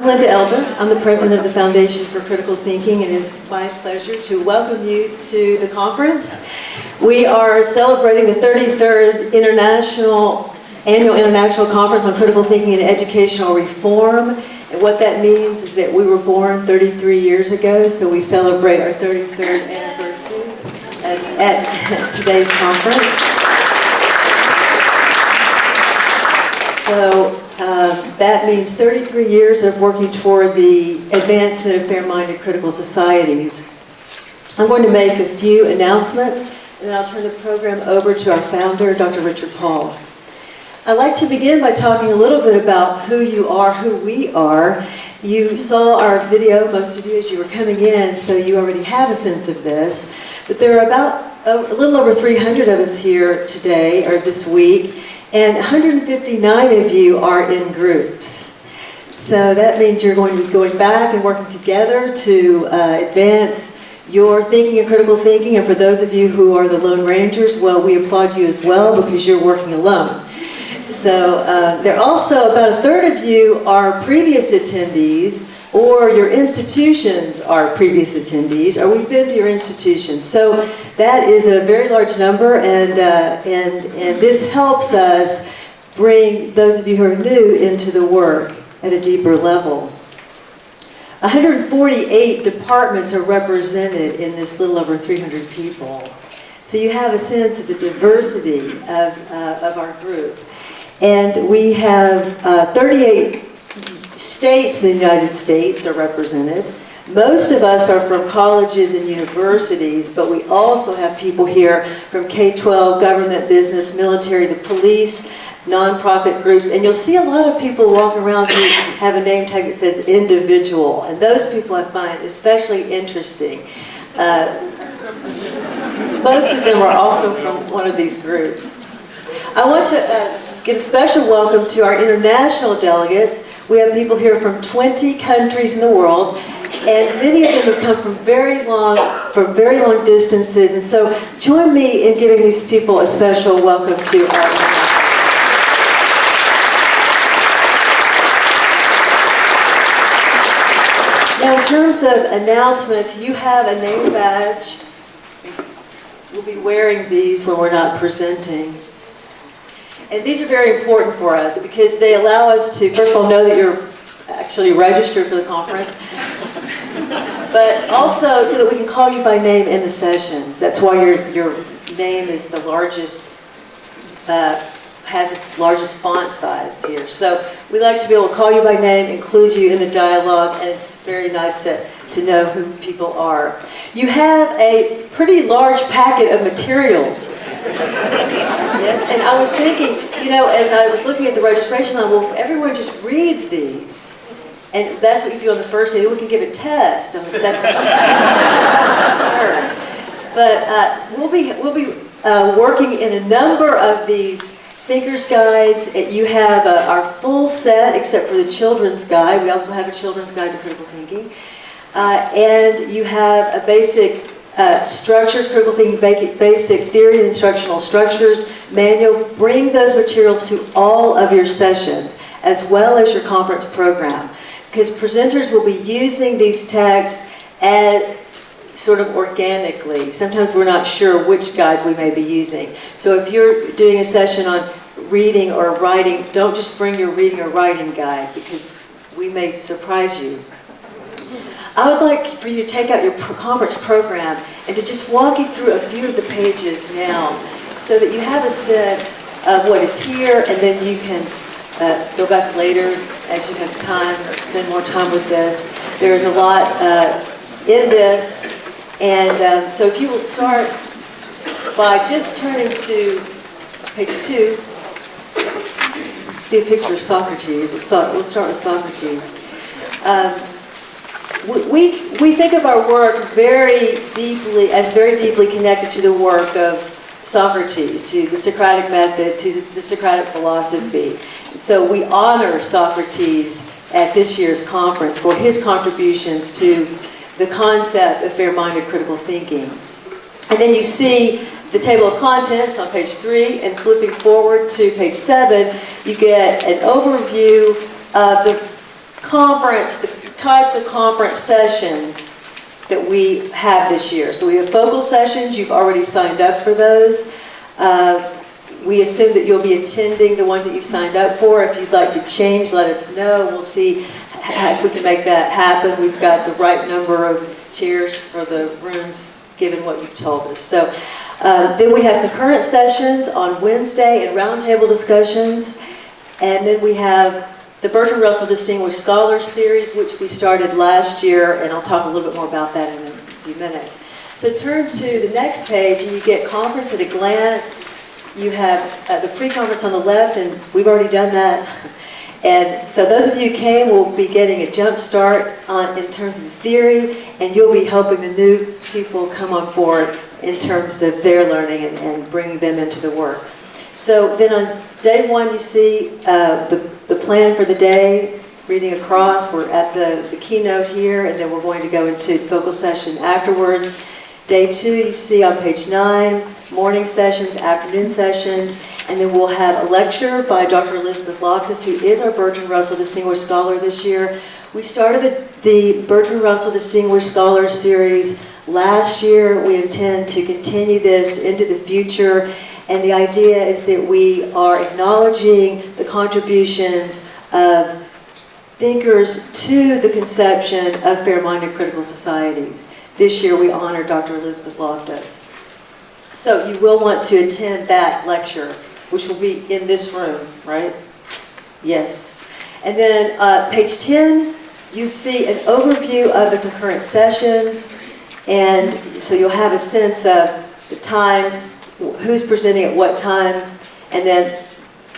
Linda Elder. I'm the president of the Foundation for Critical Thinking, and it is my pleasure to welcome you to the conference. We are celebrating the 33rd Annual International Conference on Critical Thinking and Educational Reform. And what that means is that we were born 33 years ago, so we celebrate our 33rd anniversary at today's conference. So that means 33 years of working toward the advancement of fair-minded critical societies. I'm going to make a few announcements, and then I'll turn the program over to our founder, Dr. Richard Paul. I'd like to begin by talking a little bit about who you are, who we are. You saw our video, most of you, as you were coming in, so you already have a sense of this. But there are about a little over 300 of us here today, or this week, and 159 of you are in groups. So that means you're going to be going back and working together to advance your thinking and critical thinking. And for those of you who are the Lone Rangers, well, we applaud you as well because you're working alone. So there are also about a third of you are previous attendees, or your institutions are previous attendees, or we've been to your institutions. So that is a very large number, and this helps us bring those of you who are new into the work at a deeper level. 148 departments are represented in this little over 300 people. So you have a sense of the diversity of our group. And we have 38 states in the United States are represented. Most of us are from colleges and universities, but we also have people here from K-12, government, business, military, the police, nonprofit groups, and you'll see a lot of people walk around who have a name tag that says individual, and those people I find especially interesting. Most of them are also from one of these groups. I want to give a special welcome to our international delegates. We have people here from 20 countries in the world, and many of them have come from very long distances. And so join me in giving these people a special welcome to our Now, in terms of announcements, you have a name badge. We'll be wearing these when we're not presenting. And these are very important for us because they allow us to, first of all, know that you're actually registered for the conference, but also so that we can call you by name in the sessions. That's why your name is the largest, has the largest font size here. So we like to be able to call you by name, include you in the dialogue, and it's very nice to know who people are. You have a pretty large packet of materials. Yes, and I was thinking, as I was looking at the registration line, well, if everyone just reads these, and that's what you do on the first day, then we can give a test on the second day. But we'll be working in a number of these thinker's guides. You have our full set, except for the children's guide. We also have a children's guide to critical thinking. And you have a basic structures, critical thinking, basic theory and instructional structures manual. Bring those materials to all of your sessions, as well as your conference program, because presenters will be using these texts sort of organically. Sometimes we're not sure which guides we may be using. So if you're doing a session on reading or writing, don't just bring your reading or writing guide, because we may surprise you. I would like for you to take out your conference program and to just walk you through a few of the pages now so that you have a sense of what is here, and then you can go back later as you have time, spend more time with this. There is a lot in this, and so if you will start by just turning to page 2, see a picture of Socrates. We'll start with Socrates. We think of our work very deeply connected to the work of Socrates, to the Socratic method, to the Socratic philosophy. So we honor Socrates at this year's conference for his contributions to the concept of fair-minded critical thinking. And then you see the table of contents on page 3, and flipping forward to page 7, you get an overview of the conference, the types of conference sessions that we have this year. So we have focal sessions. You've already signed up for those. We assume that you'll be attending the ones that you've signed up for. If you'd like to change, let us know. We'll see if we can make that happen. We've got the right number of chairs for the rooms, given what you've told us. So then we have concurrent sessions on Wednesday and roundtable discussions. And then we have the Bertrand Russell Distinguished Scholars Series, which we started last year, and I'll talk a little bit more about that in a few minutes. So turn to the next page, and you get conference at a glance. You have the pre-conference on the left, and we've already done that. And so those of you who came will be getting a jump start in terms of the theory, and you'll be helping the new people come on board in terms of their learning and bringing them into the work. So then on day one, you see the plan for the day, reading across. We're at the keynote here, and then we're going to go into focal session afterwards. Day two, you see on page 9, morning sessions, afternoon sessions, and then we'll have a lecture by Dr. Elizabeth Loftus, who is our Bertrand Russell Distinguished Scholar this year. We started the Bertrand Russell Distinguished Scholar Series last year. We intend to continue this into the future. And the idea is that we are acknowledging the contributions of thinkers to the conception of fair-minded critical societies. This year we honor Dr. Elizabeth Loftus. So you will want to attend that lecture, which will be in this room, right? Yes. And then page 10, you see an overview of the concurrent sessions. And so you'll have a sense of the times, who's presenting at what times, and then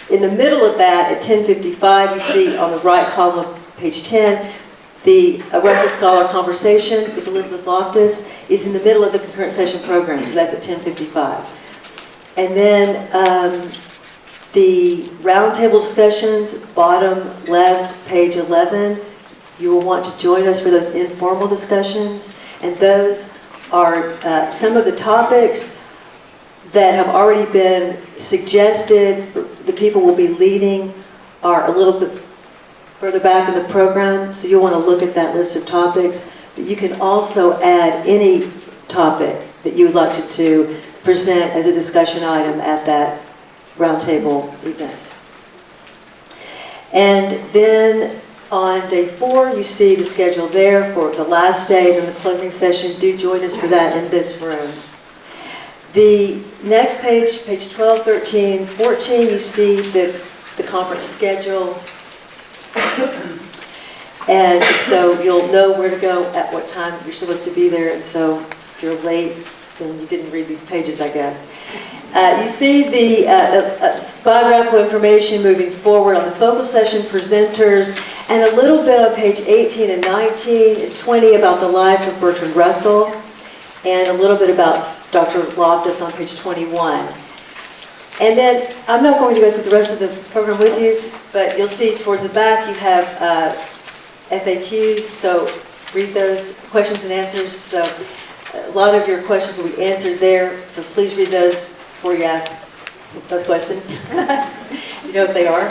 in the middle of that, at 10:55, you see on the right column of page 10, the Russell Scholar Conversation with Elizabeth Loftus is in the middle of the concurrent session program, so that's at 10:55. And then the roundtable discussions, bottom left, page 11, you will want to join us for those informal discussions, and those are some of the topics that have already been suggested. The people will be leading are a little bit further back in the program, so you'll want to look at that list of topics. But you can also add any topic that you would like to present as a discussion item at that roundtable event. And then on day 4, you see the schedule there for the last day and then the closing session. Do join us for that in this room. The next page, page 12, 13, 14, you see the conference schedule. And so you'll know where to go at what time you're supposed to be there. And so if you're late, then you didn't read these pages, I guess. You see the biographical information moving forward on the focal session presenters, and a little bit on page 18 and 19 and 20 about the life of Bertrand Russell, and a little bit about Dr. Loftus on page 21. And then, I'm not going to go through the rest of the program with you, but you'll see towards the back you have FAQs, so read those, questions and answers. So a lot of your questions will be answered there, so please read those before you ask those questions. You know what they are.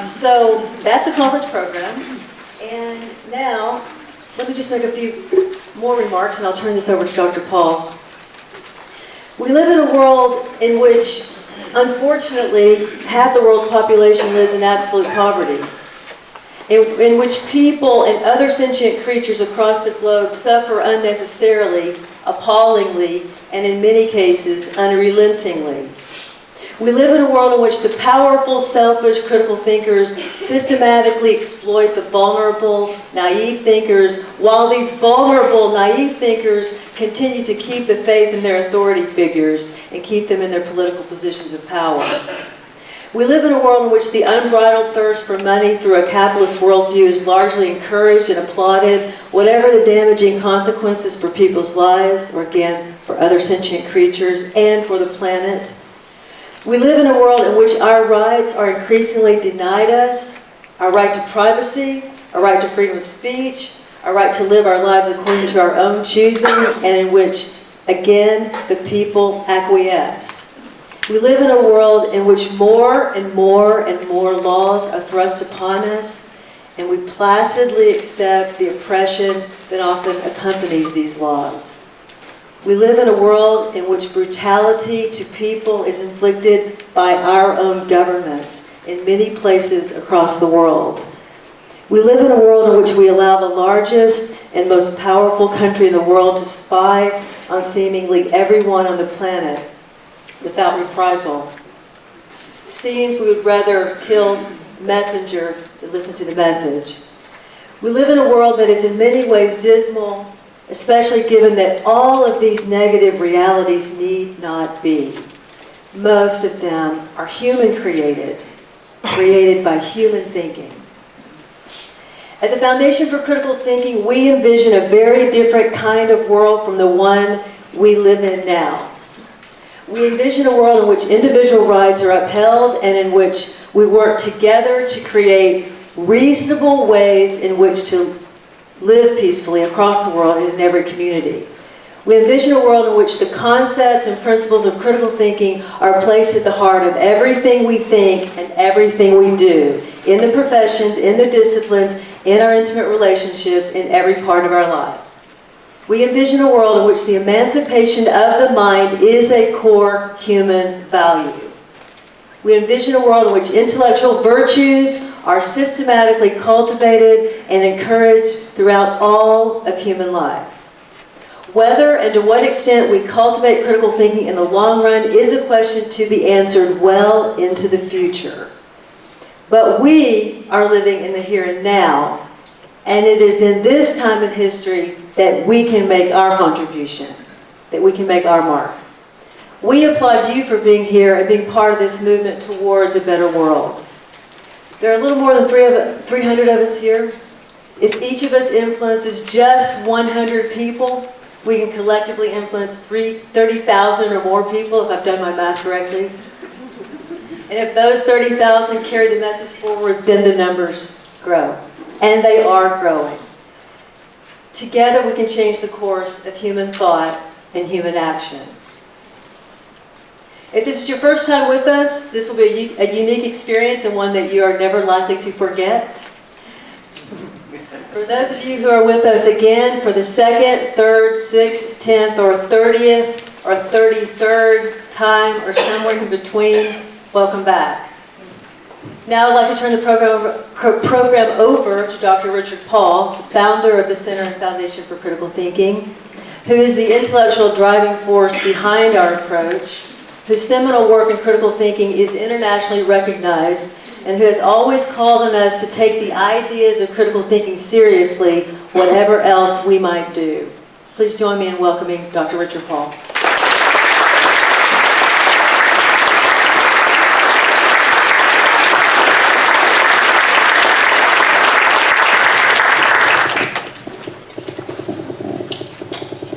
So that's the conference program. And now, let me just make a few more remarks, and I'll turn this over to Dr. Paul. We live in a world in which, unfortunately, half the world's population lives in absolute poverty, in which people and other sentient creatures across the globe suffer unnecessarily, appallingly, and in many cases, unrelentingly. We live in a world in which the powerful, selfish, critical thinkers systematically exploit the vulnerable, naive thinkers, while these vulnerable, naive thinkers continue to keep the faith in their authority figures and keep them in their political positions of power. We live in a world in which the unbridled thirst for money through a capitalist worldview is largely encouraged and applauded, whatever the damaging consequences for people's lives, or again, for other sentient creatures, and for the planet. We live in a world in which our rights are increasingly denied us, our right to privacy, our right to freedom of speech, our right to live our lives according to our own choosing, and in which, again, the people acquiesce. We live in a world in which more and more and more laws are thrust upon us, and we placidly accept the oppression that often accompanies these laws. We live in a world in which brutality to people is inflicted by our own governments in many places across the world. We live in a world in which we allow the largest and most powerful country in the world to spy on seemingly everyone on the planet without reprisal. It seems we would rather kill the messenger than listen to the message. We live in a world that is in many ways dismal, especially given that all of these negative realities need not be. Most of them are human created by human thinking. At the Foundation for Critical Thinking, we envision a very different kind of world from the one we live in now. We envision a world in which individual rights are upheld and in which we work together to create reasonable ways in which to live peacefully across the world and in every community. We envision a world in which the concepts and principles of critical thinking are placed at the heart of everything we think and everything we do, in the professions, in the disciplines, in our intimate relationships, in every part of our life. We envision a world in which the emancipation of the mind is a core human value. We envision a world in which intellectual virtues are systematically cultivated and encouraged throughout all of human life. Whether and to what extent we cultivate critical thinking in the long run is a question to be answered well into the future. But we are living in the here and now, and it is in this time in history that we can make our contribution, that we can make our mark. We applaud you for being here and being part of this movement towards a better world. There are a little more than 300 of us here. If each of us influences just 100 people, we can collectively influence 30,000 or more people, if I've done my math correctly. And if those 30,000 carry the message forward, then the numbers grow. And they are growing. Together we can change the course of human thought and human action. If this is your first time with us, this will be a unique experience and one that you are never likely to forget. For those of you who are with us again for the 2nd, 3rd, 6th, 10th, or 30th, or 33rd time, or somewhere in between, welcome back. Now I'd like to turn the program over to Dr. Richard Paul, founder of the Center and Foundation for Critical Thinking, who is the intellectual driving force behind our approach, whose seminal work in critical thinking is internationally recognized, and who has always called on us to take the ideas of critical thinking seriously, whatever else we might do. Please join me in welcoming Dr. Richard Paul.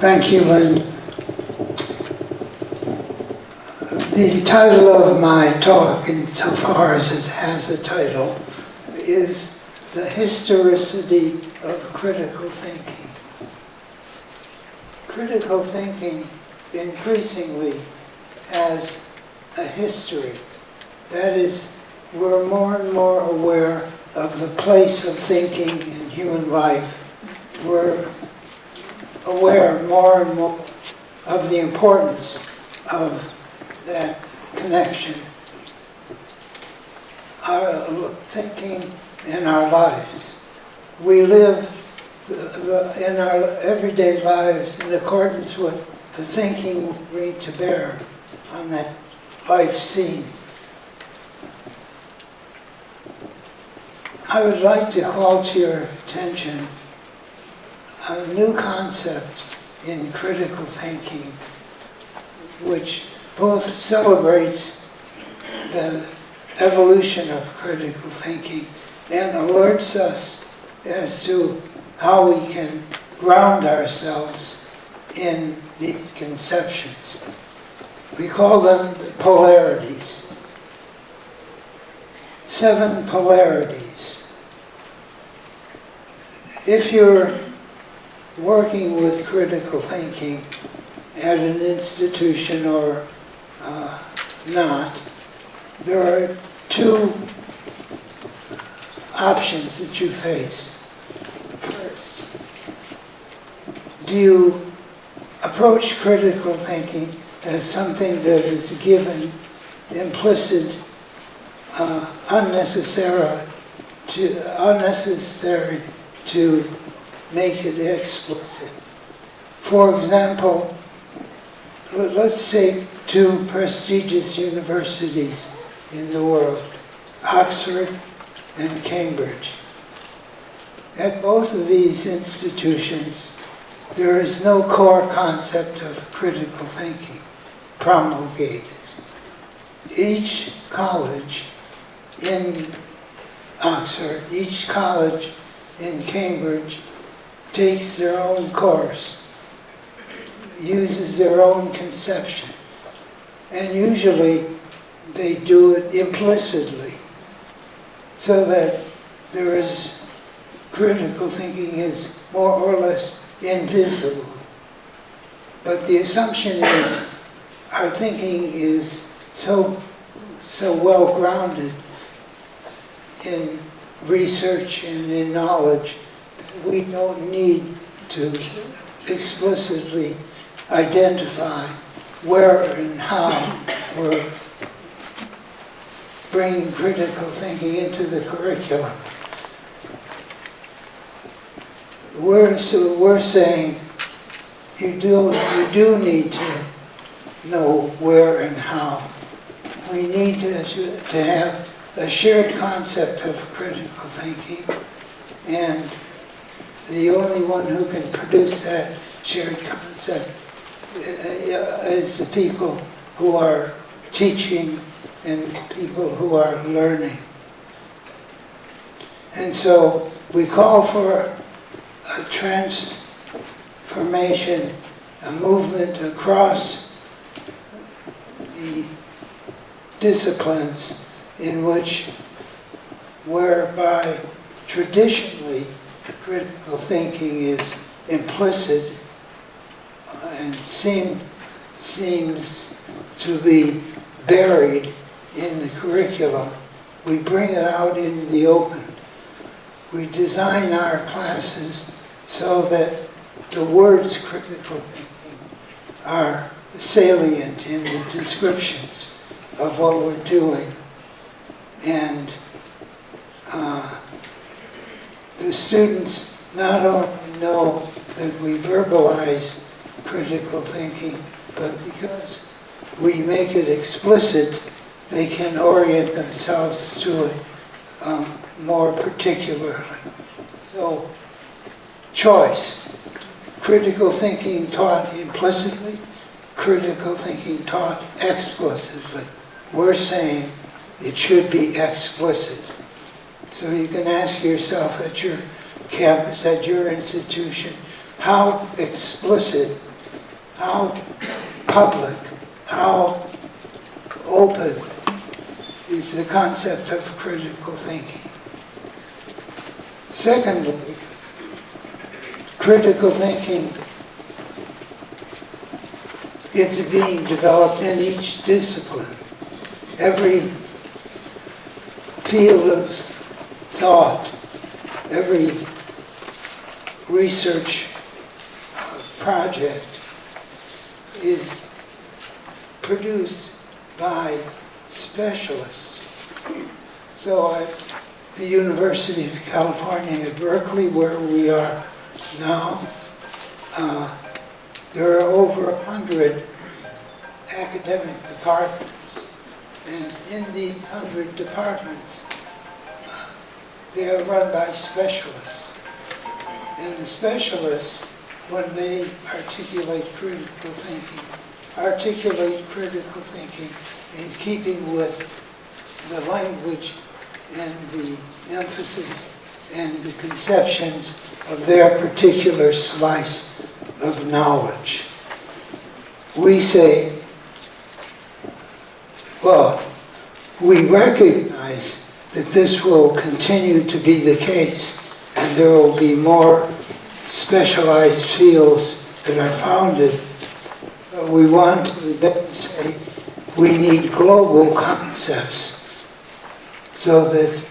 Thank you, Lynn. The title of my talk, insofar as it has a title, is The Historicity of Critical Thinking. Critical thinking increasingly has a history. That is, we're more and more aware of the place of thinking in human life. We're aware more and more of the importance of that connection, our thinking in our lives. We live in our everyday lives in accordance with the thinking we bring to bear on that life scene. I would like to call to your attention a new concept in critical thinking, which both celebrates the evolution of critical thinking and alerts us as to how we can ground ourselves in these conceptions. We call them the polarities. 7 polarities. If you're working with critical thinking at an institution or not, there are 2 options that you face. First, do you approach critical thinking as something that is given, implicit, unnecessary to make it explicit? For example, let's take two prestigious universities in the world, Oxford and Cambridge. At both of these institutions, there is no core concept of critical thinking promulgated. Each college in Oxford, each college in Cambridge takes their own course, uses their own conception, and usually they do it implicitly, so that there is critical thinking is more or less invisible. But the assumption is our thinking is so well grounded in research and in knowledge that we don't need to explicitly identify where and how we're bringing critical thinking into the curriculum. We're saying you do need to know where and how. We need to have a shared concept of critical thinking, and the only one who can produce that shared concept is the people who are teaching and people who are learning. And so we call for a transformation, a movement across the disciplines whereby traditionally critical thinking is implicit and seems to be buried in the curriculum. We bring it out in the open. We design our classes so that the words critical thinking are salient in the descriptions of what we're doing. And the students not only know that we verbalize critical thinking, but because we make it explicit, they can orient themselves to it more particularly. So, choice. Critical thinking taught implicitly, critical thinking taught explicitly. We're saying it should be explicit. So you can ask yourself at your campus, at your institution, how explicit, how public, how open is the concept of critical thinking. Secondly, critical thinking is being developed in each discipline. Every field of thought, every research project is produced by specialists. So at the University of California at Berkeley, where we are now, there are over 100 academic departments. And in these 100 departments, they are run by specialists. And the specialists, when they articulate critical thinking in keeping with the language and the emphasis and the conceptions of their particular slice of knowledge. We say, well, we recognize that this will continue to be the case, and there will be more specialized fields that are founded. But we want to then say we need global concepts so that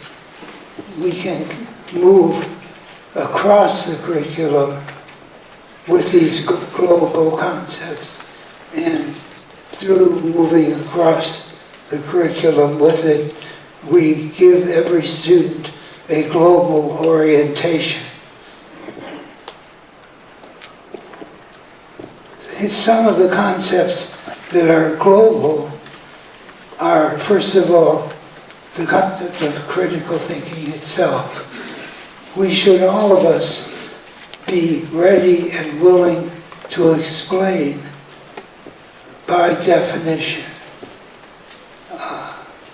we can move across the curriculum with these global concepts, and through moving across the curriculum with it, we give every student a global orientation. Some of the concepts that are global are, first of all, the concept of critical thinking itself. We should, all of us, be ready and willing to explain, by definition,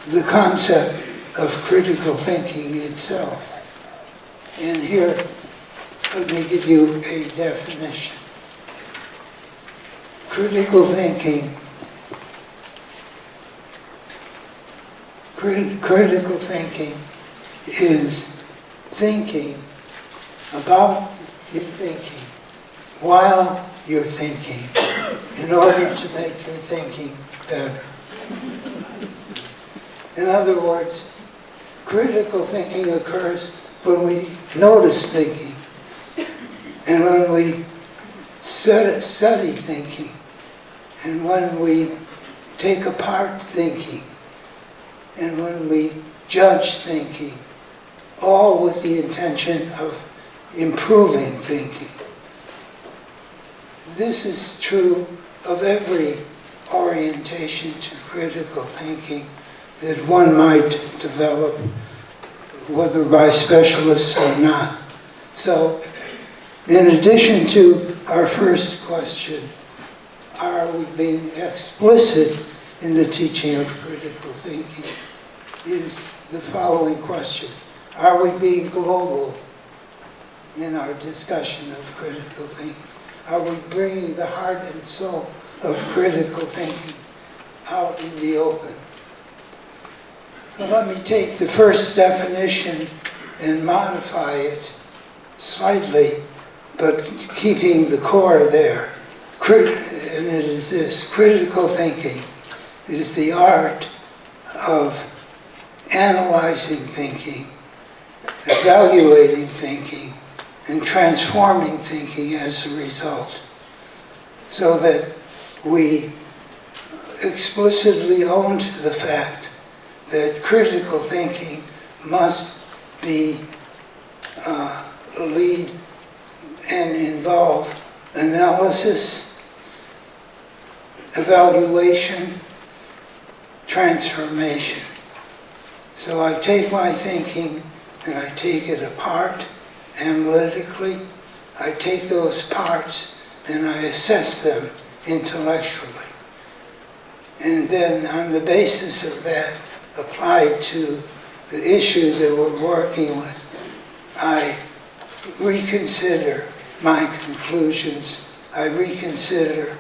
the concept of critical thinking itself. And here, let me give you a definition. Critical thinking, critical thinking is thinking about your thinking while you're thinking in order to make your thinking better. In other words, critical thinking occurs when we notice thinking and when we study thinking and when we take apart thinking and when we judge thinking, all with the intention of improving thinking. This is true of every orientation to critical thinking that one might develop, whether by specialists or not. So, in addition to our first question, are we being explicit in the teaching of critical thinking, is the following question. Are we being global in our discussion of critical thinking? Are we bringing the heart and soul of critical thinking out in the open? Now let me take the first definition and modify it slightly, but keeping the core there. And it is this: critical thinking is the art of analyzing thinking, evaluating thinking, and transforming thinking as a result, so that we explicitly own the fact that critical thinking must be lead and involve analysis, evaluation, transformation. So I take my thinking and I take it apart analytically. I take those parts and I assess them intellectually. And then on the basis of that, applied to the issue that we're working with, I reconsider my conclusions, I reconsider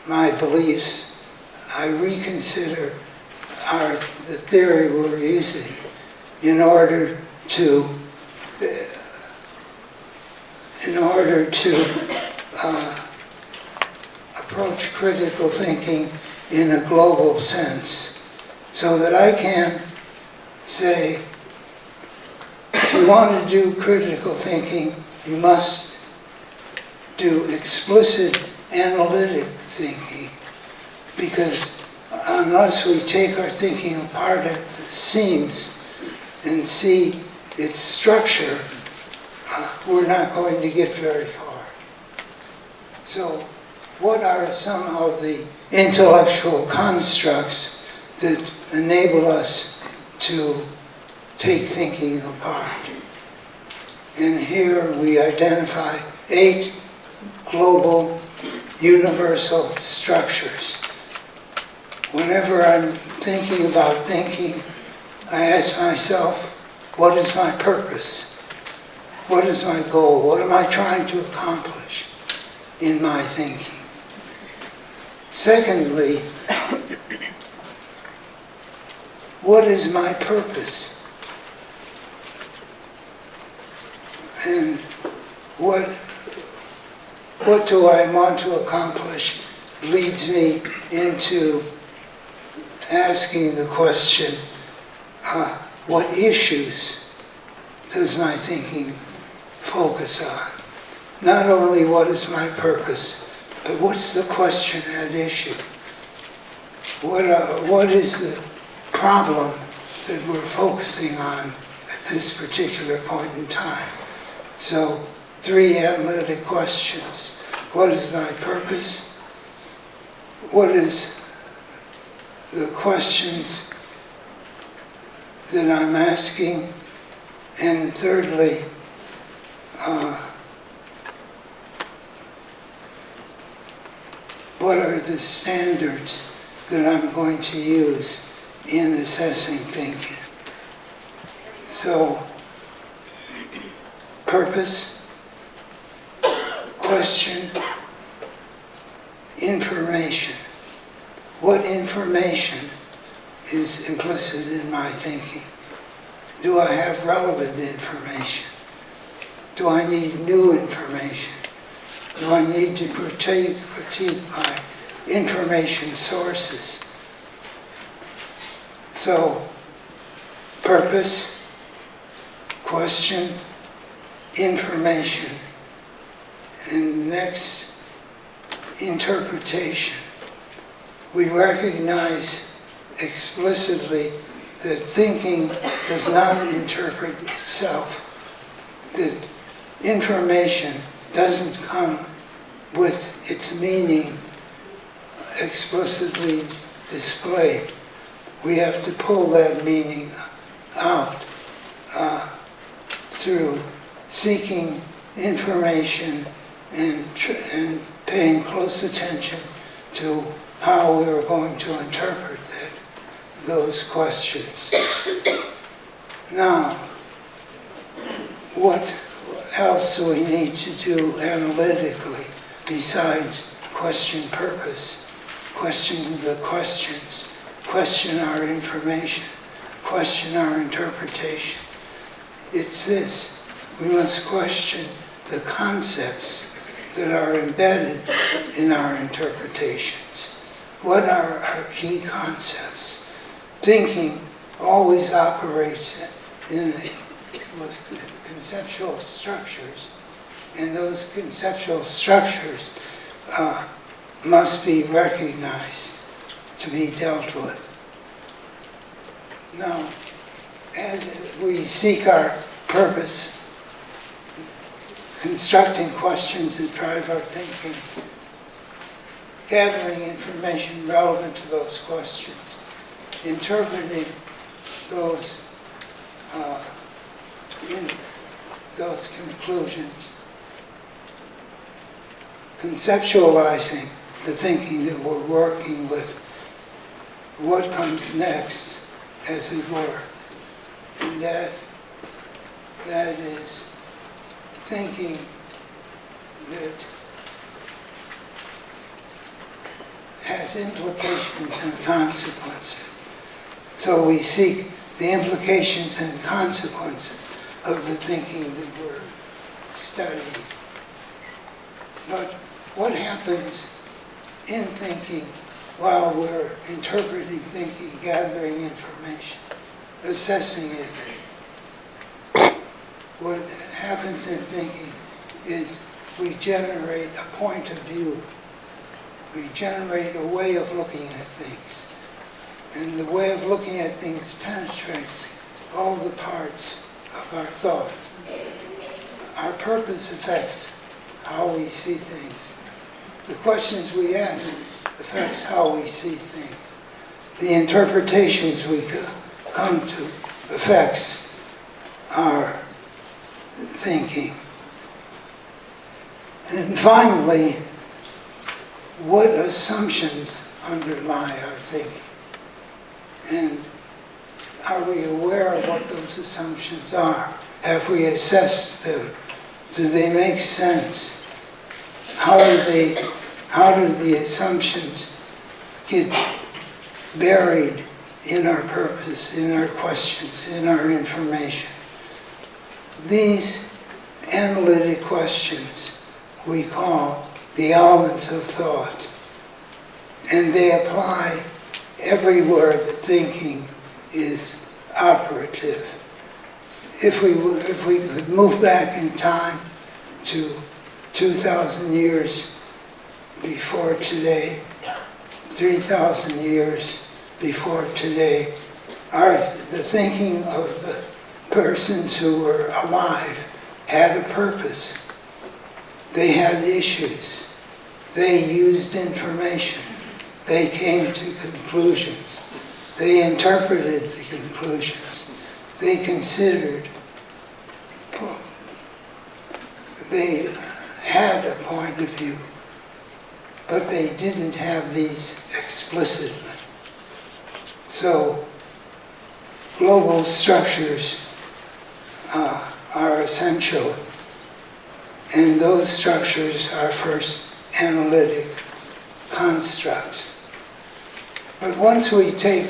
my beliefs, I reconsider the theory we're using in order to approach critical thinking in a global sense, so that I can say, if you want to do critical thinking, you must do explicit analytic thinking, because unless we take our thinking apart at the seams and see its structure, we're not going to get very far. So, what are some of the intellectual constructs that enable us to take thinking apart? And here we identify 8 global universal structures. Whenever I'm thinking about thinking, I ask myself, what is my purpose? What is my goal? What am I trying to accomplish in my thinking? Secondly, what is my purpose? And what do I want to accomplish leads me into asking the question, what issues does my thinking focus on? Not only what is my purpose, but what's the question at issue? What is the problem that we're focusing on at this particular point in time? So, 3 analytic questions. What is my purpose? What is the questions that I'm asking? And thirdly, what are the standards that I'm going to use in assessing thinking? So, purpose, question, information. What information is implicit in my thinking? Do I have relevant information? Do I need new information? Do I need to critique my information sources? So, purpose, question, information, and next, interpretation. We recognize explicitly that thinking does not interpret itself, that information doesn't come with its meaning explicitly displayed. We have to pull that meaning out through seeking information and paying close attention to how we are going to interpret those questions. Now, what else do we need to do analytically besides question purpose, question the questions, question our information, question our interpretation? It's this: we must question the concepts that are embedded in our interpretations. What are our key concepts? Thinking always operates with conceptual structures, and those conceptual structures must be recognized to be dealt with. Now, as we seek our purpose, constructing questions that drive our thinking, gathering information relevant to those questions, interpreting those conclusions, conceptualizing the thinking that we're working with, what comes next, as it were. And that is thinking that has implications and consequences. So we seek the implications and consequences of the thinking that we're studying. But what happens in thinking while we're interpreting thinking, gathering information, assessing it? What happens in thinking is we generate a point of view. We generate a way of looking at things. And the way of looking at things penetrates all the parts of our thought. Our purpose affects how we see things. The questions we ask affects how we see things. The interpretations we come to affects our thinking. And finally, what assumptions underlie our thinking? And are we aware of what those assumptions are? Have we assessed them? Do they make sense? How do the assumptions get buried in our purpose, in our questions, in our information? These analytic questions we call the elements of thought, and they apply everywhere that thinking is operative. if we could move back in time to 2,000 years before today, 3,000 years before today, the thinking of the persons who were alive had a purpose. They had issues. They used information. They came to conclusions. They interpreted the conclusions. They considered. They had a point of view, but they didn't have these explicitly. So global structures are essential, and those structures are first analytic constructs. But once we take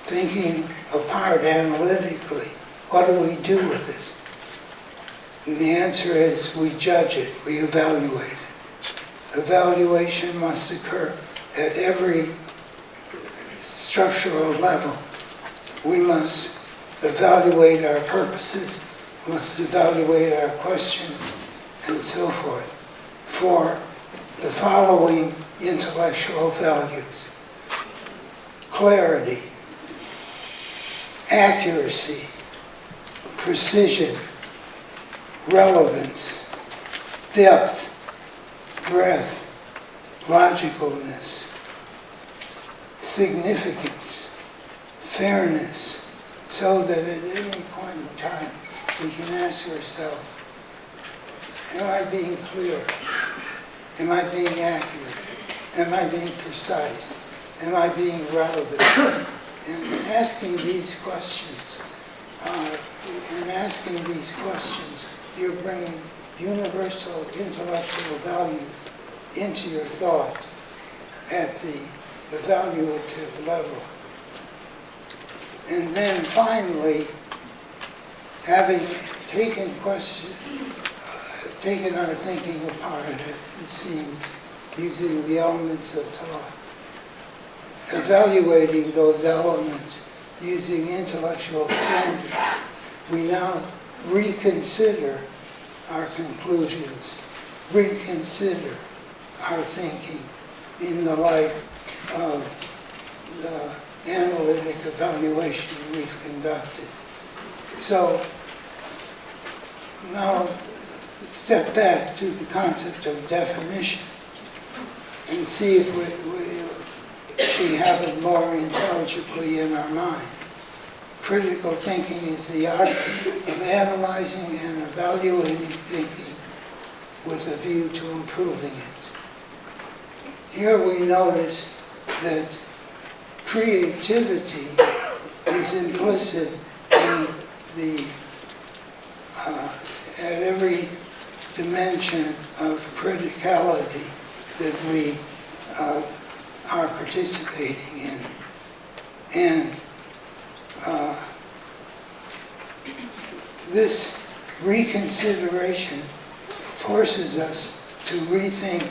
thinking apart analytically, what do we do with it? And the answer is we judge it, we evaluate it. Evaluation must occur at every structural level. We must evaluate our purposes, we must evaluate our questions, and so forth, for the following intellectual values: clarity, accuracy, precision, relevance, depth, breadth, logicalness, significance, fairness, so that at any point in time we can ask ourselves, am I being clear? Am I being accurate? Am I being precise? Am I being relevant? And asking these questions, you're bringing universal intellectual values into your thought at the evaluative level. And then finally, having taken our thinking apart at the seams, using the elements of thought, evaluating those elements using intellectual standards, we now reconsider our conclusions, reconsider our thinking in the light of the analytic evaluation we've conducted. So now step back to the concept of definition and see if we have it more intelligibly in our mind. Critical thinking is the art of analyzing and evaluating thinking with a view to improving it. Here we notice that creativity is implicit in at every dimension of criticality that we are participating in. And this reconsideration forces us to rethink,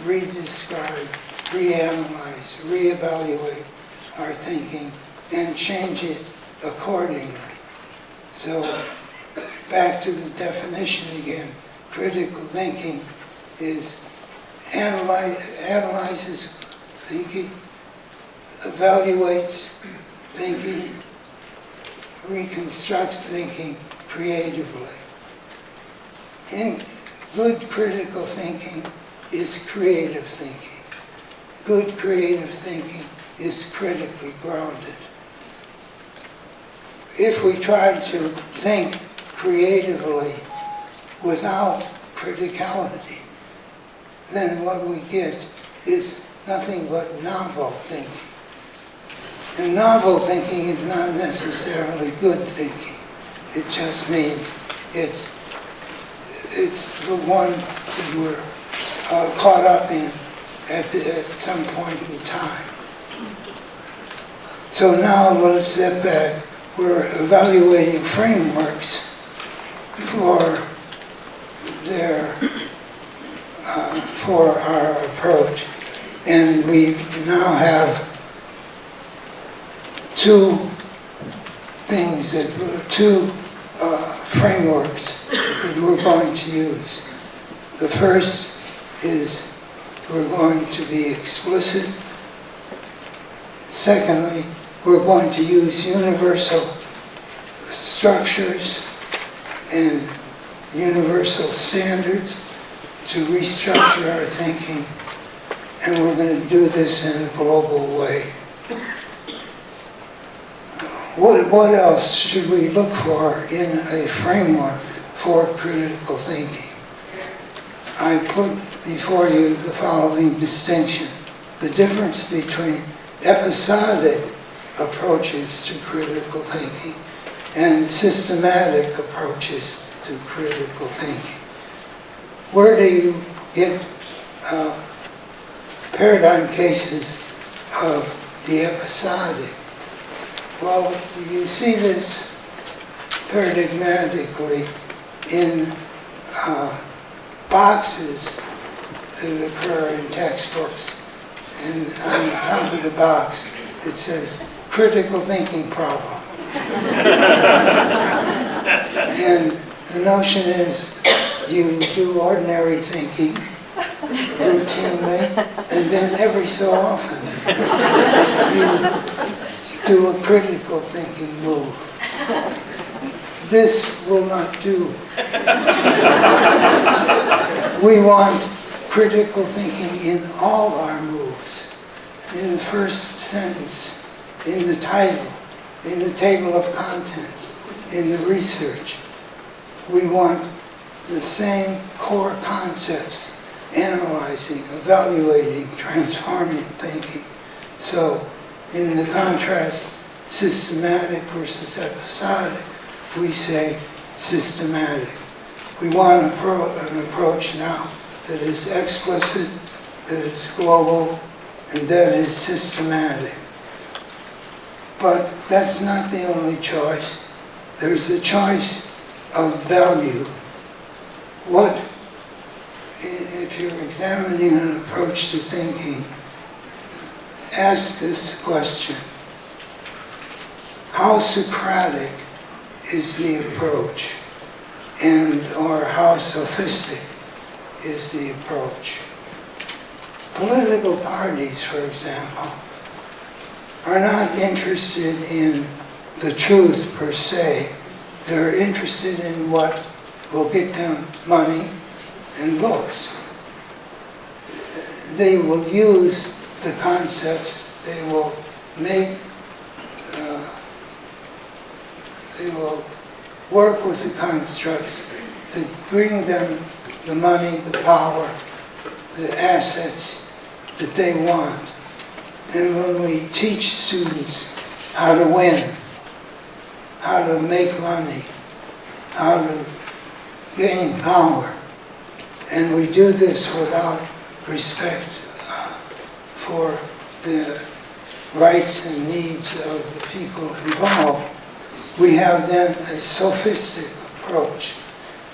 redescribe, reanalyze, reevaluate our thinking and change it accordingly. So back to the definition again. Critical thinking is analyzes thinking, evaluates thinking, reconstructs thinking creatively. And good critical thinking is creative thinking. Good creative thinking is critically grounded. If we try to think creatively without criticality, then what we get is nothing but novel thinking. And novel thinking is not necessarily good thinking. It just means it's the one that we're caught up in at some point in time. So now let's step back. We're evaluating frameworks for our approach, and we now have two frameworks that we're going to use. The first is we're going to be explicit. Secondly, we're going to use universal structures and universal standards to restructure our thinking, and we're going to do this in a global way. What else should we look for in a framework for critical thinking? I put before you the following distinction: the difference between episodic approaches to critical thinking and systematic approaches to critical thinking. Where do you get paradigm cases of the episodic? Well, you see this paradigmatically in boxes that occur in textbooks. And on the top of the box, it says, critical thinking problem. And the notion is you do ordinary thinking routinely, and then every so often you do a critical thinking move. This will not do. We want critical thinking in all our moves. In the first sentence, in the title, in the table of contents, in the research. We want the same core concepts: analyzing, evaluating, transforming thinking. So, in the contrast, systematic versus episodic, we say systematic. We want an approach now that is explicit, that is global, and that is systematic. But that's not the only choice. There's a choice of value. What, if you're examining an approach to thinking, ask this question: how Socratic is the approach, and or how sophistic is the approach? Political parties, for example, are not interested in the truth per se. They're interested in what will get them money and votes. They will use the concepts, they will make, they will work with the constructs that bring them the money, the power, the assets that they want. And when we teach students how to win, how to make money, how to gain power, and we do this without respect for the rights and needs of the people involved, we have then a sophistic approach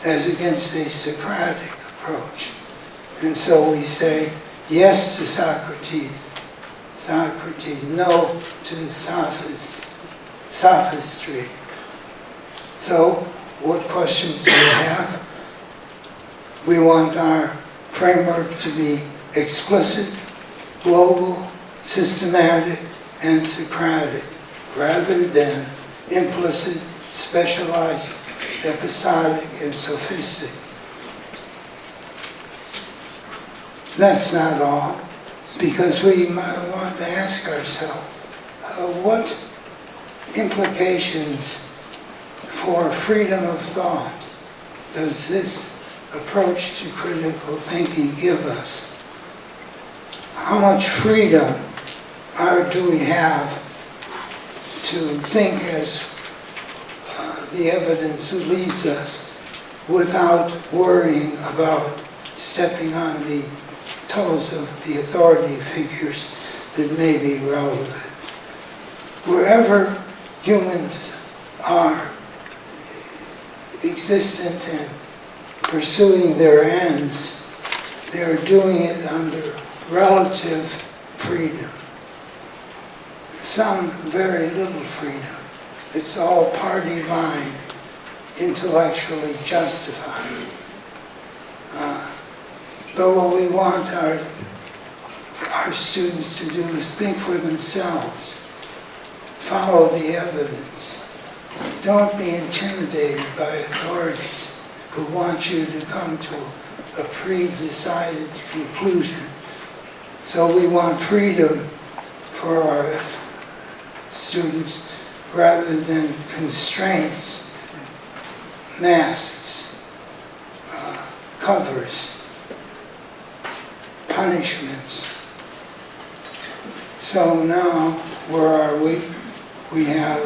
as against a Socratic approach. And so we say yes to Socrates, no to the sophistry. So, what questions do we have? We want our framework to be explicit, global, systematic, and Socratic, rather than implicit, specialized, episodic, and sophistic. That's not all, because we might want to ask ourselves, what implications for freedom of thought does this approach to critical thinking give us? How much freedom do we have to think as the evidence leads us without worrying about stepping on the toes of the authority figures that may be relevant? Wherever humans are existent and pursuing their ends, they're doing it under relative freedom. Some very little freedom. It's all party line intellectually justified. But what we want our students to do is think for themselves. Follow the evidence. Don't be intimidated by authorities who want you to come to a pre-decided conclusion. So we want freedom for our students rather than constraints, masks, covers, punishments. So now, where are we? We have,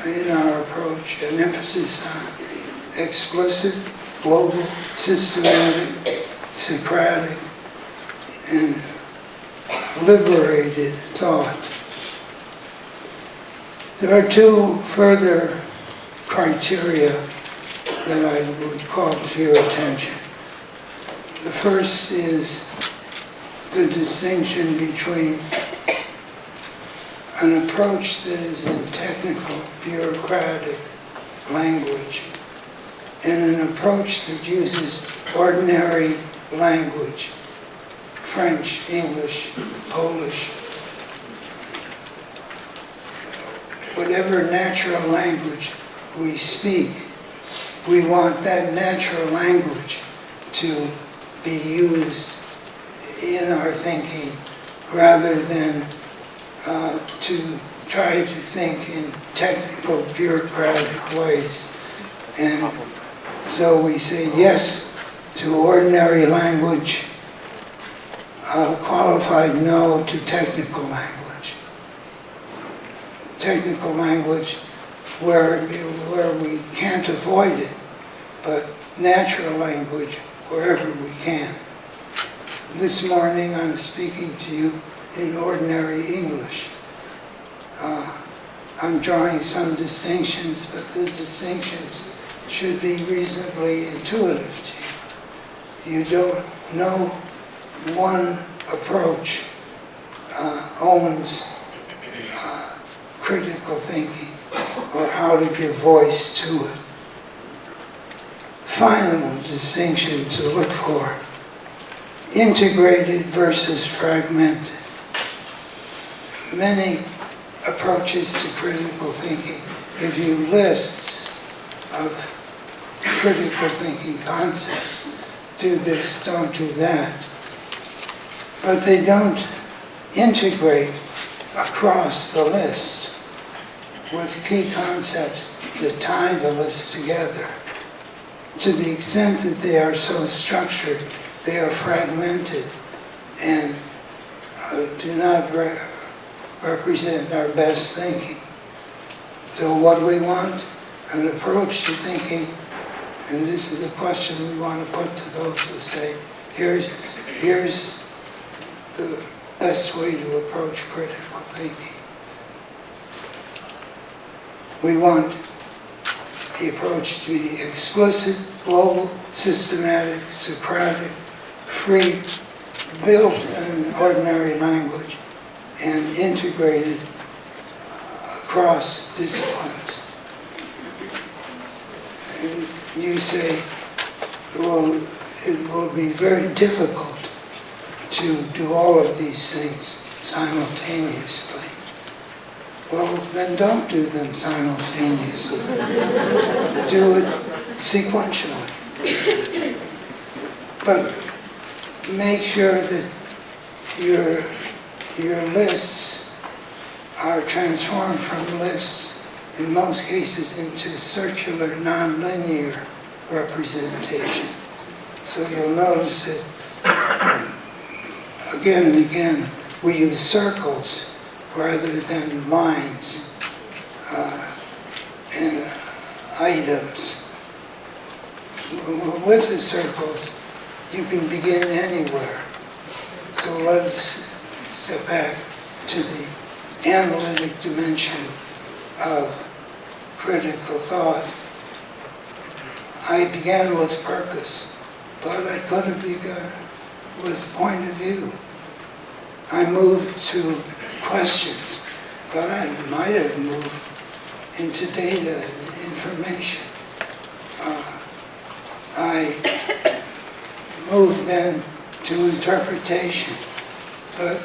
in our approach, an emphasis on explicit, global, systematic, Socratic, and liberated thought. There are two further criteria that I would call to your attention. The first is the distinction between an approach that is in technical, bureaucratic language and an approach that uses ordinary language, French, English, Polish, whatever natural language we speak, we want that natural language to be used in our thinking rather than to try to think in technical, bureaucratic ways. And so we say yes to ordinary language, qualified no to technical language. Technical language where we can't avoid it, but natural language wherever we can. This morning I'm speaking to you in ordinary English. I'm drawing some distinctions, but the distinctions should be reasonably intuitive to you. You don't know one approach owns critical thinking or how to give voice to it. Final distinction to look for: integrated versus fragmented. Many approaches to critical thinking give you lists of critical thinking concepts. Do this, don't do that. But they don't integrate across the list with key concepts that tie the list together. To the extent that they are so structured, they are fragmented and do not represent our best thinking. So what we want? An approach to thinking, and this is a question we want to put to those who say, here's the best way to approach critical thinking. We want the approach to be explicit, global, systematic, Socratic, free, built in ordinary language, and integrated across disciplines. And you say, well, it will be very difficult to do all of these things simultaneously. Well, then don't do them simultaneously. Do it sequentially. But make sure that your lists are transformed from lists, in most cases, into circular, nonlinear representation. So you'll notice that again and again we use circles rather than lines and items. With the circles, you can begin anywhere. So let's step back to the analytic dimension of critical thought. I began with purpose, but I could have begun with point of view. I moved to questions, but I might have moved into data and information. information. I moved then to interpretation, but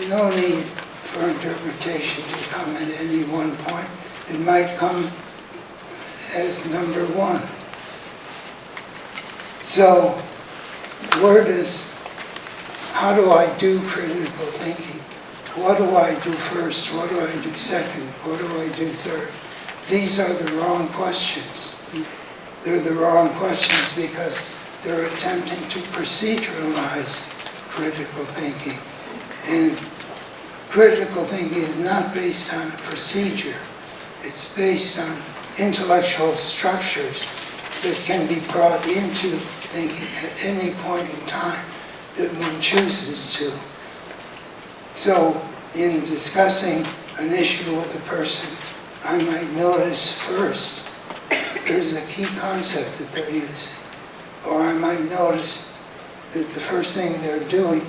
no need for interpretation to come at any one point. It might come as number one. So, how do I do critical thinking? What do I do first? What do I do second? What do I do third? These are the wrong questions. They're the wrong questions because they're attempting to proceduralize critical thinking. And critical thinking is not based on a procedure. It's based on intellectual structures that can be brought into thinking at any point in time that one chooses to. So, in discussing an issue with a person, I might notice first there's a key concept that they're using. Or I might notice that the first thing they're doing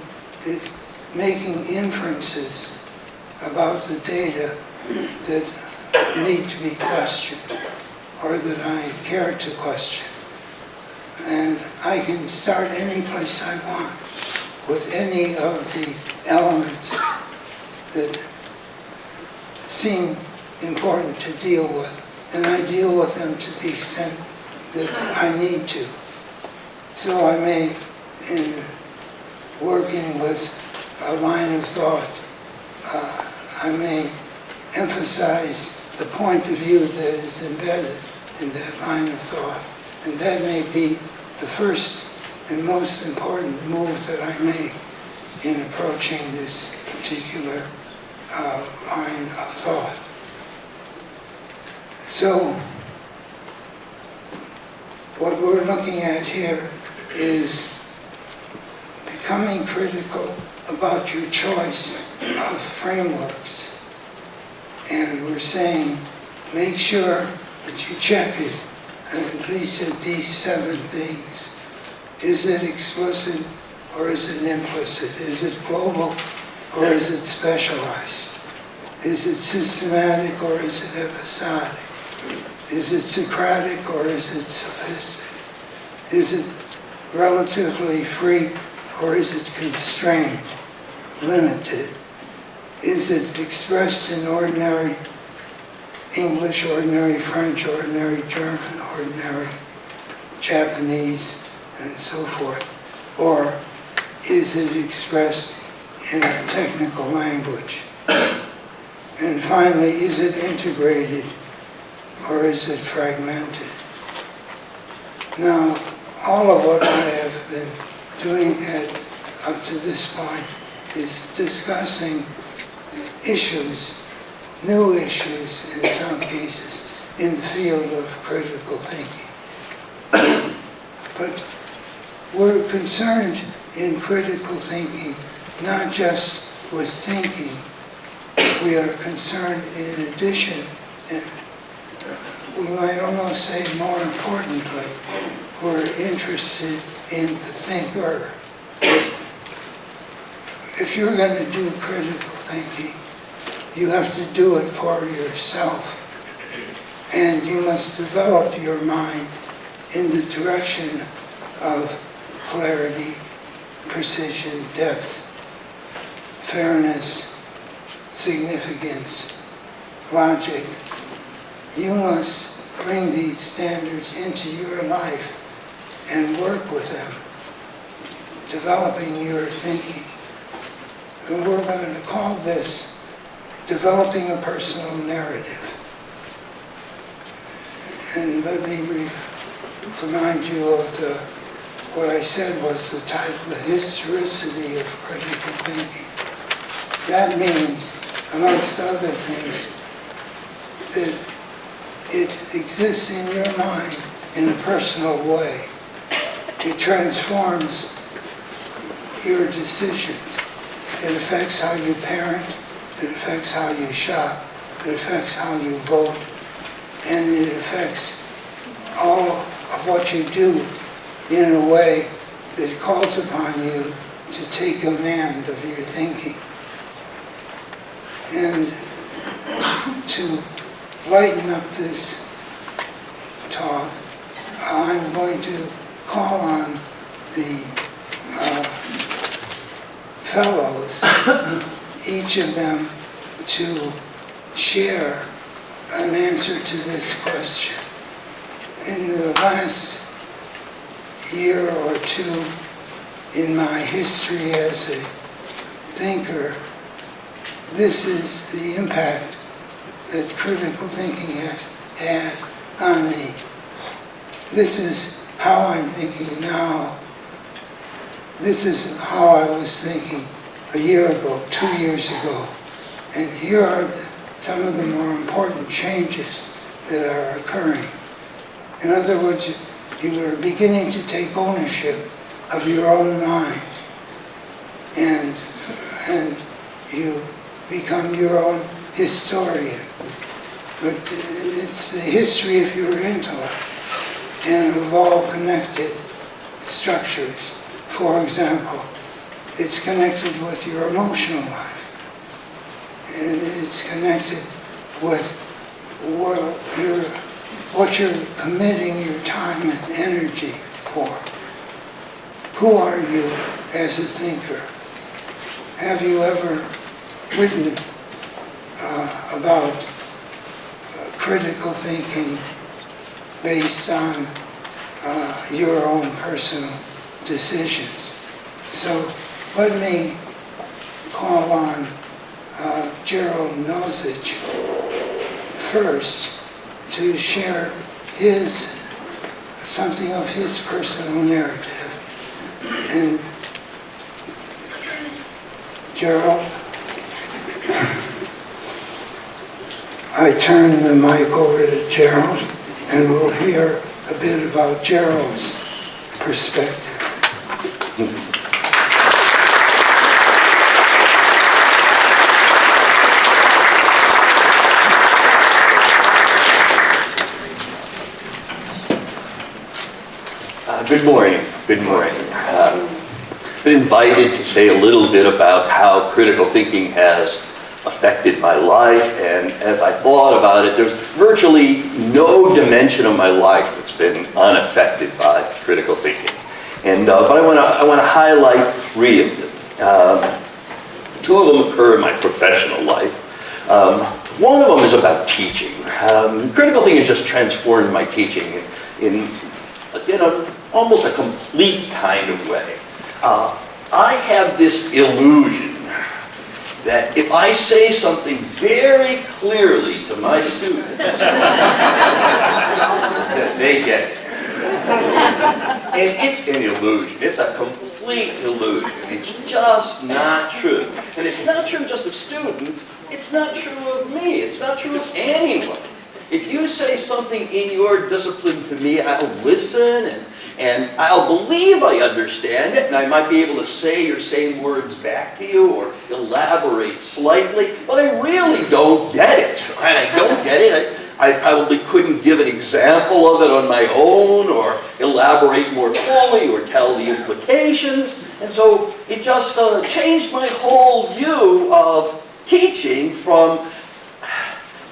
is making inferences about the data that need to be questioned or that I care to question. And I can start any place I want with any of the elements that seem important to deal with. And I deal with them to the extent that I need to. So I may, in working with a line of thought, I may emphasize the point of view that is embedded in that line of thought. And that may be the first and most important move that I make in approaching this particular line of thought. So, what we're looking at here is becoming critical about your choice of frameworks. And we're saying, make sure that you check it, at least at these 7 things. Is it explicit or is it implicit? Is it global or is it specialized? Is it systematic or is it episodic? Is it Socratic or is it sophistic? Is it relatively free or is it constrained, limited? Is it expressed in ordinary English, ordinary French, ordinary German, ordinary Japanese, and so forth? Or is it expressed in a technical language? And finally, is it integrated or is it fragmented? Now, all of what I have been doing up to this point is discussing issues, new issues in some cases, in the field of critical thinking. But we're concerned in critical thinking not just with thinking. We are concerned in addition, and we might almost say more importantly, we're interested in the thinker. If you're going to do critical thinking, you have to do it for yourself. And you must develop your mind in the direction of clarity, precision, depth, fairness, significance, logic. You must bring these standards into your life and work with them, developing your thinking. And we're going to call this developing a personal narrative. And let me remind you of what I said was the title, The Historicity of Critical Thinking. That means, amongst other things, that it exists in your mind in a personal way. It transforms your decisions. It affects how you parent, it affects how you shop, it affects how you vote, and it affects all of what you do in a way that calls upon you to take command of your thinking. And to lighten up this talk, I'm going to call on the fellows, each of them, to share an answer to this question. In the last year or two in my history as a thinker, this is the impact that critical thinking has had on me. This is how I'm thinking now. This is how I was thinking a year ago, 2 years ago. And here are some of the more important changes that are occurring. In other words, you are beginning to take ownership of your own mind. And you become your own historian. But it's the history of your intellect and of all connected structures. For example, it's connected with your emotional life. And it's connected with what you're committing your time and energy for. Who are you as a thinker? Have you ever written about critical thinking based on your own personal decisions? So let me call on Gerald Nosich first to share something of his personal narrative. And Gerald, I turn the mic over to Gerald, and we'll hear a bit about Gerald's perspective. Good morning. Good morning. Been invited to say a little bit about how critical thinking has affected my life, and as I thought about it, there's virtually no dimension of my life that's been unaffected by critical thinking. And but I want to highlight 3 of them. 2 of them occur in my professional life. One of them is about teaching. Critical thinking has just transformed my teaching in almost a complete kind of way. I have this illusion that if I say something very clearly to my students, that they get it. And it's an illusion. It's a complete illusion. It's just not true. And it's not true just of students. It's not true of me. It's not true of anyone. If you say something in your discipline to me, I'll listen and I'll believe I understand it, and I might be able to say your same words back to you or elaborate slightly, but I really don't get it. And I don't get it. I probably couldn't give an example of it on my own or elaborate more fully or tell the implications. And so it just changed my whole view of teaching from,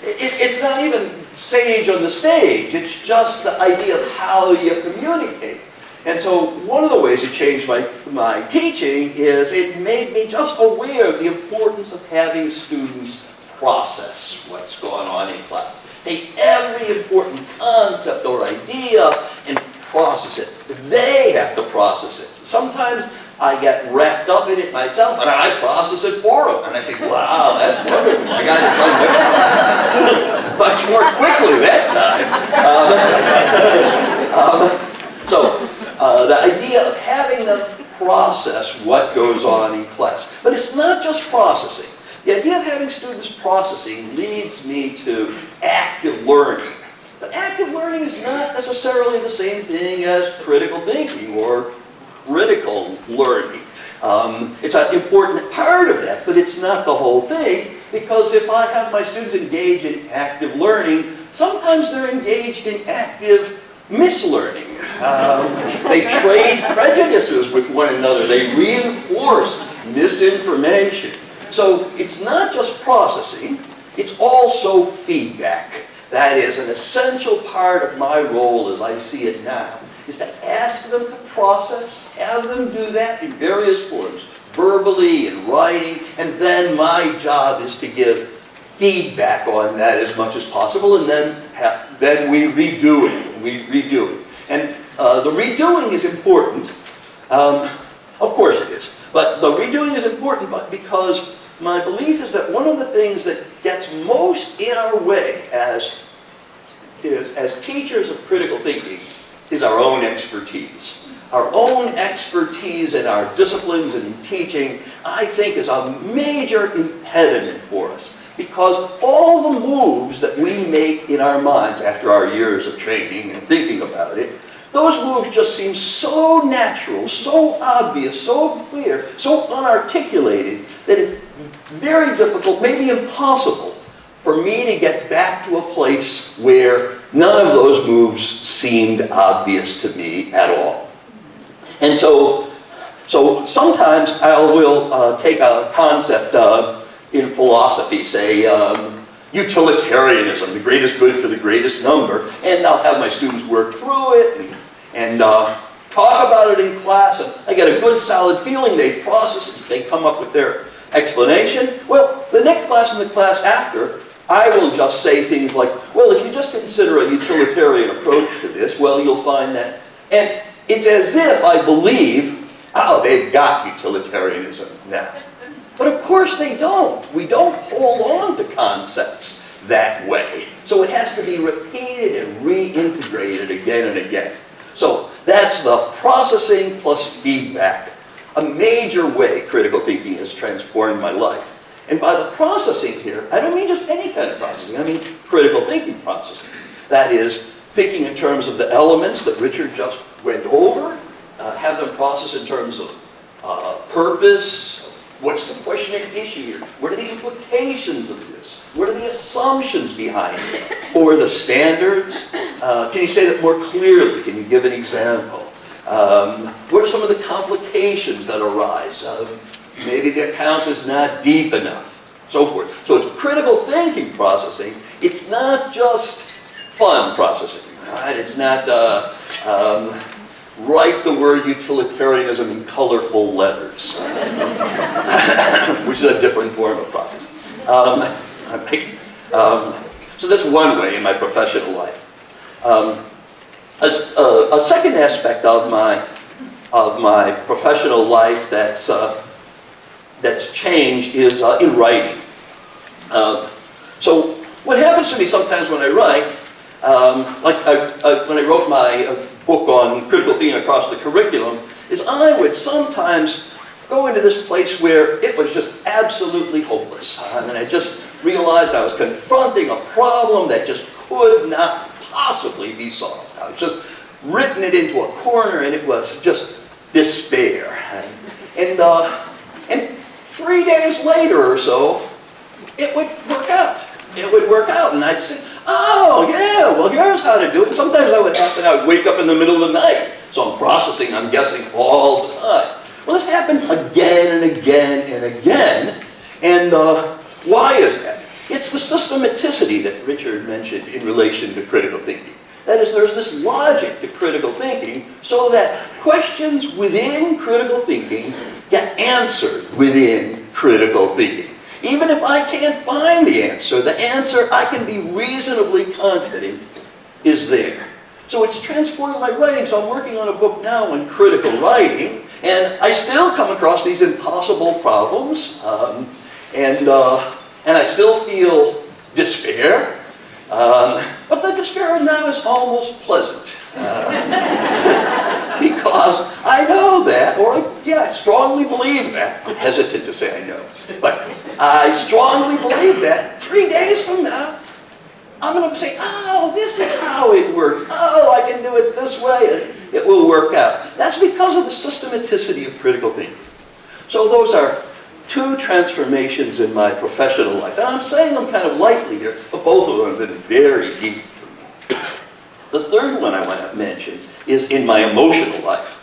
it's not even sage on the stage, it's just the idea of how you communicate. And so one of the ways it changed my teaching is it made me just aware of the importance of having students process what's going on in class. Take every important concept or idea and process it. They have to process it. Sometimes I get wrapped up in it myself and I process it for them. And I think, wow, that's wonderful. I got it done much more quickly that time. So the idea of having them process what goes on in class. But it's not just processing. The idea of having students processing leads me to active learning. But active learning is not necessarily the same thing as critical thinking or critical learning. It's an important part of that, but it's not the whole thing, because if I have my students engage in active learning, sometimes they're engaged in active mislearning. They trade prejudices with one another. They reinforce misinformation. So it's not just processing, it's also feedback. That is an essential part of my role as I see it now, is to ask them to process, have them do that in various forms, verbally and writing, and then my job is to give feedback on that as much as possible, and then we redo it. And the redoing is important. Of course it is. But the redoing is important because my belief is that one of the things that gets most in our way as teachers of critical thinking is our own expertise. Our own expertise in our disciplines and in teaching, I think, is a major impediment for us. Because all the moves that we make in our minds after our years of training and thinking about it, those moves just seem so natural, so obvious, so clear, so unarticulated, that it's very difficult, maybe impossible, for me to get back to a place where none of those moves seemed obvious to me at all. And so sometimes I will take a concept in philosophy, say utilitarianism, the greatest good for the greatest number, and I'll have my students work through it and talk about it in class, and I get a good solid feeling, they process it, they come up with their explanation. Well, the next class and the class after, I will just say things like, well, if you just consider a utilitarian approach to this, well, you'll find that, and it's as if I believe, oh, they've got utilitarianism now. But of course they don't. We don't hold on to concepts that way. So it has to be repeated and reintegrated again and again. So that's the processing plus feedback, a major way critical thinking has transformed my life. And by the processing here, I don't mean just any kind of processing, I mean critical thinking processing. That is, thinking in terms of the elements that Richard just went over, have them process in terms of purpose, what's the question at issue here, what are the implications of this, what are the assumptions behind it, or the standards, can you say that more clearly, can you give an example, what are some of the complications that arise, maybe the account is not deep enough, so forth. So it's critical thinking processing, it's not just fun processing, right? It's not write the word utilitarianism in colorful letters, which is a different form of processing. So that's one way in my professional life. A second aspect of my professional life that's changed is in writing. So what happens to me sometimes when I write, when I wrote my book on critical thinking across the curriculum, is I would sometimes go into this place where it was just absolutely hopeless. And I just realized I was confronting a problem that just could not possibly be solved. I was just written it into a corner, and it was just despair. And 3 days later or so, it would work out. It would work out, and I'd say, oh, yeah, well, here's how to do it. And sometimes I would wake up in the middle of the night. So I'm processing, I'm guessing all the time. Well, this happened again and again and again. And why is that? It's the systematicity that Richard mentioned in relation to critical thinking. That is, there's this logic to critical thinking so that questions within critical thinking get answered within critical thinking. Even if I can't find the answer I can be reasonably confident is there. So it's transformed my writing. So I'm working on a book now on critical writing, and I still come across these impossible problems, and I still feel despair. But the despair now is almost pleasant. Because I know that, or I strongly believe that. I'm hesitant to say I know, but I strongly believe that 3 days from now, I'm going to say, oh, this is how it works. Oh, I can do it this way, and it will work out. That's because of the systematicity of critical thinking. So those are two transformations in my professional life. And I'm saying them kind of lightly here, but both of them have been very deep for me. The third one I want to mention is in my emotional life.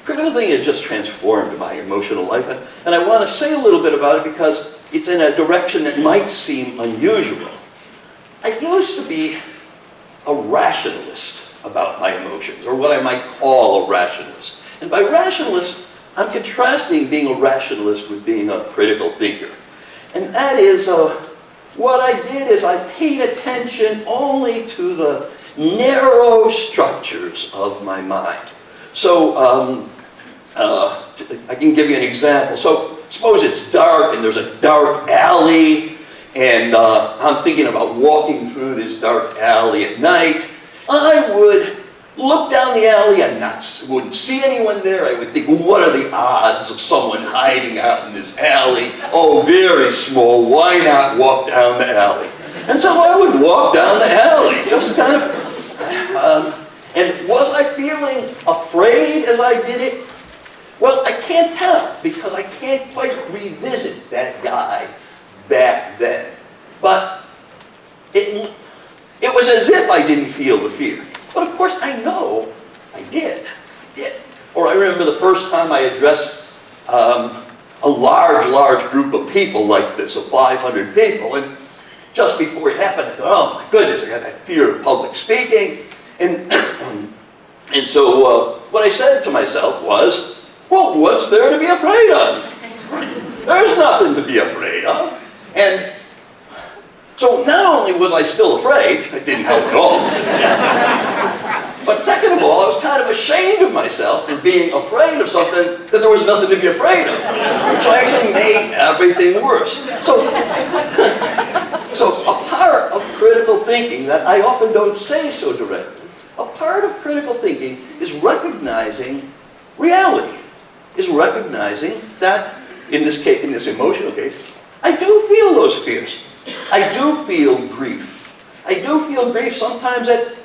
Critical thinking has just transformed my emotional life, and I want to say a little bit about it because it's in a direction that might seem unusual. I used to be a rationalist about my emotions, or what I might call a rationalist. And by rationalist, I'm contrasting being a rationalist with being a critical thinker. And that is, what I did is I paid attention only to the narrow structures of my mind. So, I can give you an example. So, suppose it's dark and there's a dark alley, and I'm thinking about walking through this dark alley at night. I would look down the alley and wouldn't see anyone there. I would think, well, what are the odds of someone hiding out in this alley? Oh, very small. Why not walk down the alley? And so I would walk down the alley, just kind of, and was I feeling afraid as I did it? Well, I can't tell, because I can't quite revisit that guy back then. But it was as if I didn't feel the fear. But of course, I know I did. Or I remember the first time I addressed a large group of people like this, of 500 people, and just before it happened, I thought, oh my goodness, I got that fear of public speaking. And, and so what I said to myself was, well, what's there to be afraid of? There's nothing to be afraid of. And so not only was I still afraid, it didn't help at all, but second of all, I was kind of ashamed of myself for being afraid of something that there was nothing to be afraid of, which actually made everything worse. So a part of critical thinking that I often don't say so directly, a part of critical thinking is recognizing reality, is recognizing that, in this case, in this emotional case, I do feel those fears. I do feel grief. I do feel grief sometimes at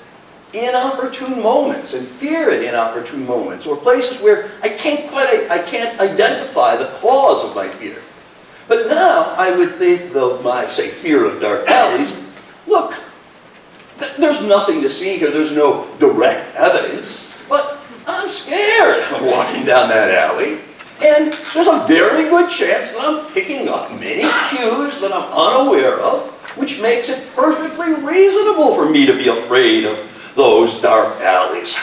inopportune moments, and fear at inopportune moments, or places where I can't identify the cause of my fear. But now I would think of my, say, fear of dark alleys. Look, there's nothing to see here. There's no direct evidence, but I'm scared of walking down that alley. And there's a very good chance that I'm picking up many cues that I'm unaware of, which makes it perfectly reasonable for me to be afraid of those dark alleys.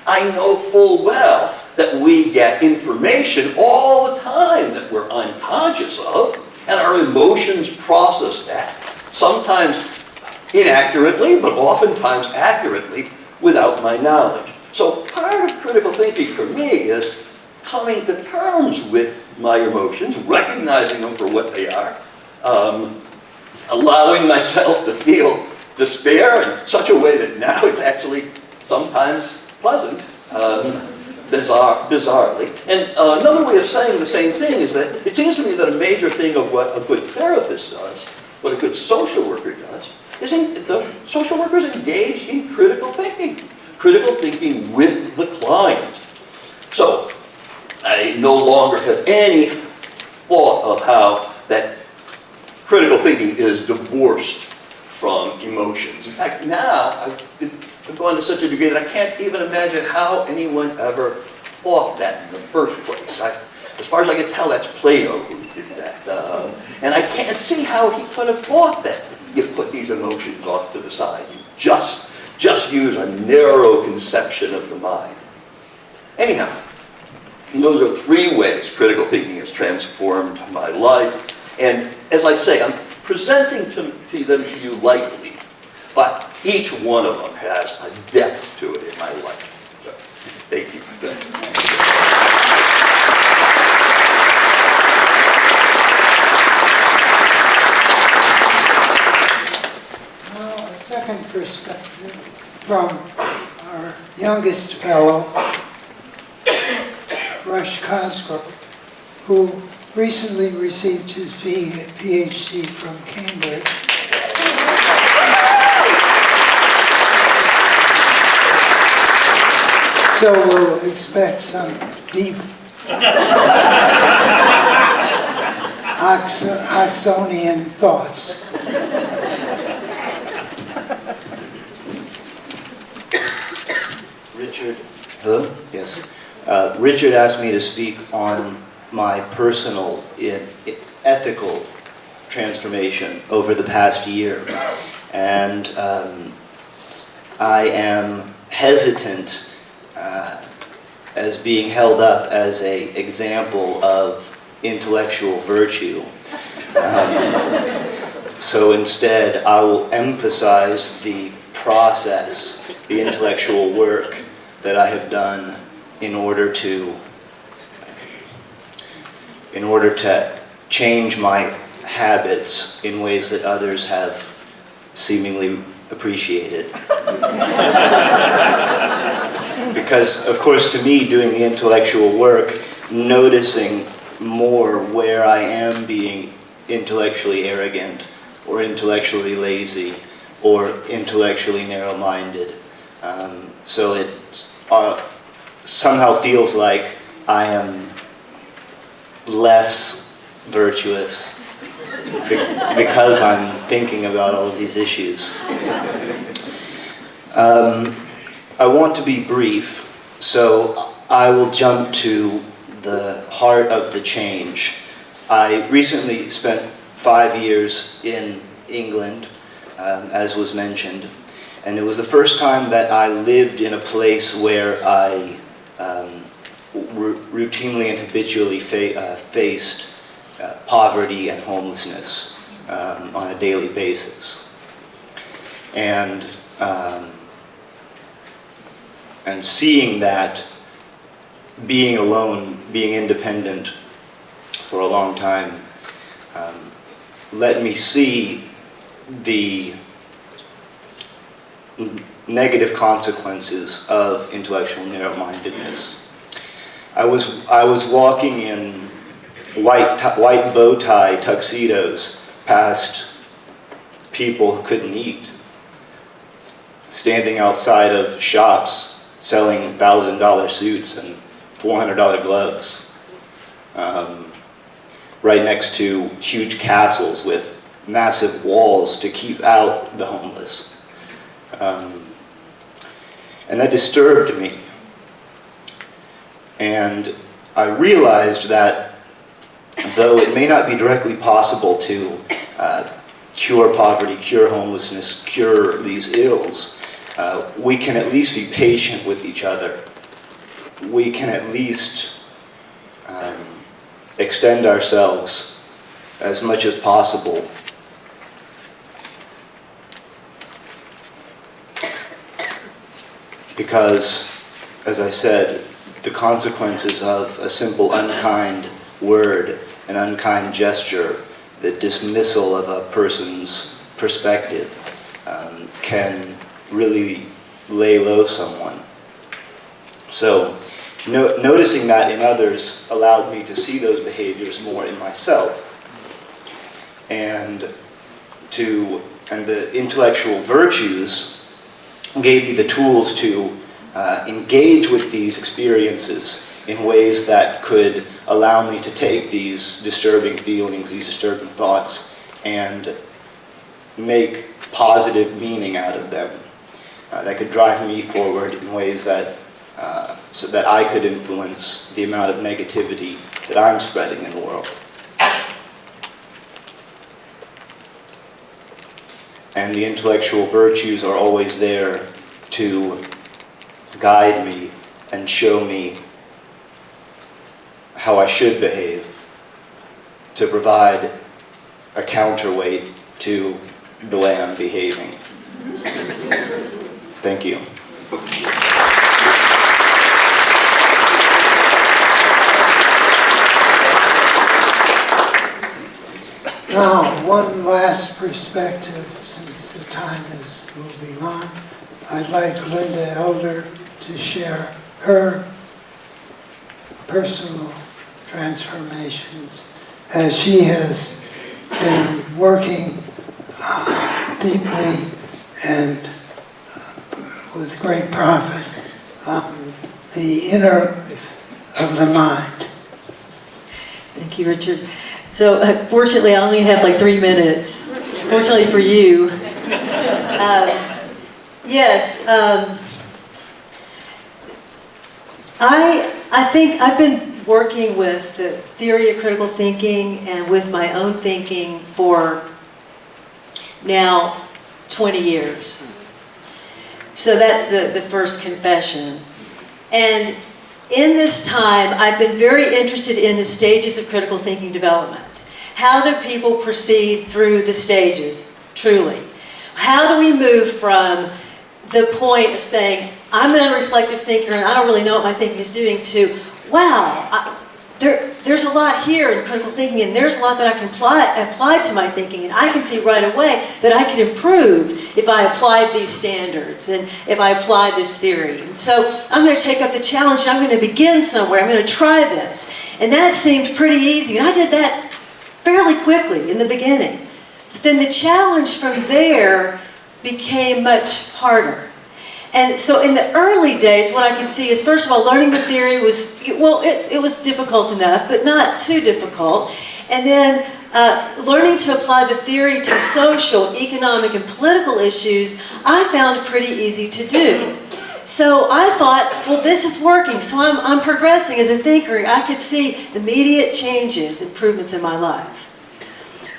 I know full well that we get information all the time that we're unconscious of, and our emotions process that, sometimes inaccurately, but oftentimes accurately, without my knowledge. So part of critical thinking for me is coming to terms with my emotions, recognizing them for what they are, allowing myself to feel despair in such a way that now it's actually sometimes pleasant, bizarrely. And another way of saying the same thing is that it seems to me that a major thing of what a good therapist does, what a good social worker does, is the social workers engage in critical thinking with the client. So, I no longer have any thought of how that critical thinking is divorced from emotions. In fact, now I've gone to such a degree that I can't even imagine how anyone ever thought that in the first place. As far as I can tell, that's Plato who did that. And I can't see how he could have thought that you put these emotions off to the side. You just use a narrow conception of the mind. Anyhow, those are three ways critical thinking has transformed my life. And as I say, I'm presenting them to you lightly, but each one of them has a depth to it in my life. So, thank you. Now, a second perspective from our youngest fellow, Rush Cosgrove, who recently received his PhD from Cambridge. So we'll expect some deep Oxonian thoughts. Richard, hello? Yes. Richard asked me to speak on my personal ethical transformation over the past year. And I am hesitant as being held up as an example of intellectual virtue. So instead, I will emphasize the process, the intellectual work that I have done in order to change my habits in ways that others have seemingly appreciated. Because, of course, to me, doing the intellectual work, noticing more where I am being intellectually arrogant, or intellectually lazy, or intellectually narrow-minded. So it somehow feels like I am less virtuous because I'm thinking about all of these issues. I want to be brief, so I will jump to the heart of the change. I recently spent 5 years in England, as was mentioned, and it was the first time that I lived in a place where I routinely and habitually faced poverty and homelessness on a daily basis. And seeing that, being alone, being independent for a long time, let me see the negative consequences of intellectual narrow-mindedness. I was walking in white bow tie tuxedos past people who couldn't eat, standing outside of shops selling $1,000 suits and $400 gloves, right next to huge castles with massive walls to keep out the homeless. And that disturbed me. And I realized that though it may not be directly possible to cure poverty, cure homelessness, cure these ills, we can at least be patient with each other. We can at least extend ourselves as much as possible. Because, as I said, the consequences of a simple unkind word, an unkind gesture, the dismissal of a person's perspective can really lay low someone. So, noticing that in others allowed me to see those behaviors more in myself. And the intellectual virtues gave me the tools to engage with these experiences in ways that could allow me to take these disturbing feelings, these disturbing thoughts, and make positive meaning out of them. That could drive me forward in ways that, so that I could influence the amount of negativity that I'm spreading in the world. And the intellectual virtues are always there to guide me and show me how I should behave, to provide a counterweight to the way I'm behaving. Thank you. Now, one last perspective, since the time is moving on. I'd like Linda Elder to share her personal transformations as she has been working deeply and with great profit on the inner life of the mind. Thank you, Richard. So, fortunately, I only have like 3 minutes. Fortunately for you. Yes. I think I've been working with the theory of critical thinking and with my own thinking for now 20 years. So that's the first confession. And in this time, I've been very interested in the stages of critical thinking development. How do people proceed through the stages, truly? How do we move from the point of saying, I'm an unreflective thinker and I don't really know what my thinking is doing, to, wow, there's a lot here in critical thinking, and there's a lot that I can apply to my thinking, and I can see right away that I could improve if I applied these standards and if I applied this theory. And so I'm going to take up the challenge, and I'm going to begin somewhere. I'm going to try this. And that seemed pretty easy, and I did that fairly quickly in the beginning. But then the challenge from there became much harder. And so in the early days, what I can see is, first of all, learning the theory was, well, it was difficult enough, but not too difficult. And then learning to apply the theory to social, economic, and political issues, I found pretty easy to do. So I thought, well, this is working, so I'm progressing as a thinker. I could see immediate changes, improvements in my life.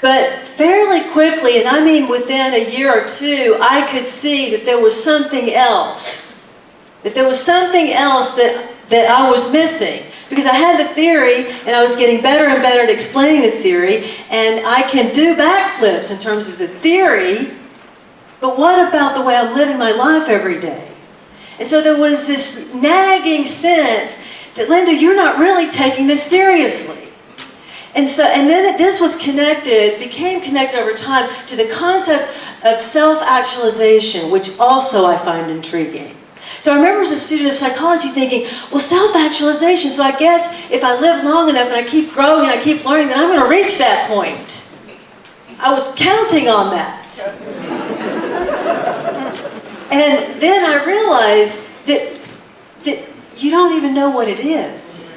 But fairly quickly, and I mean within a year or two, I could see that there was something else. That there was something else that I was missing. Because I had the theory, and I was getting better and better at explaining the theory, and I can do backflips in terms of the theory, but what about the way I'm living my life every day? And so there was this nagging sense that, Linda, you're not really taking this seriously. And then this was became connected over time to the concept of self-actualization, which also I find intriguing. So I remember as a student of psychology thinking, well, self-actualization, so I guess if I live long enough and I keep growing and I keep learning, then I'm going to reach that point. I was counting on that. And then I realized that you don't even know what it is.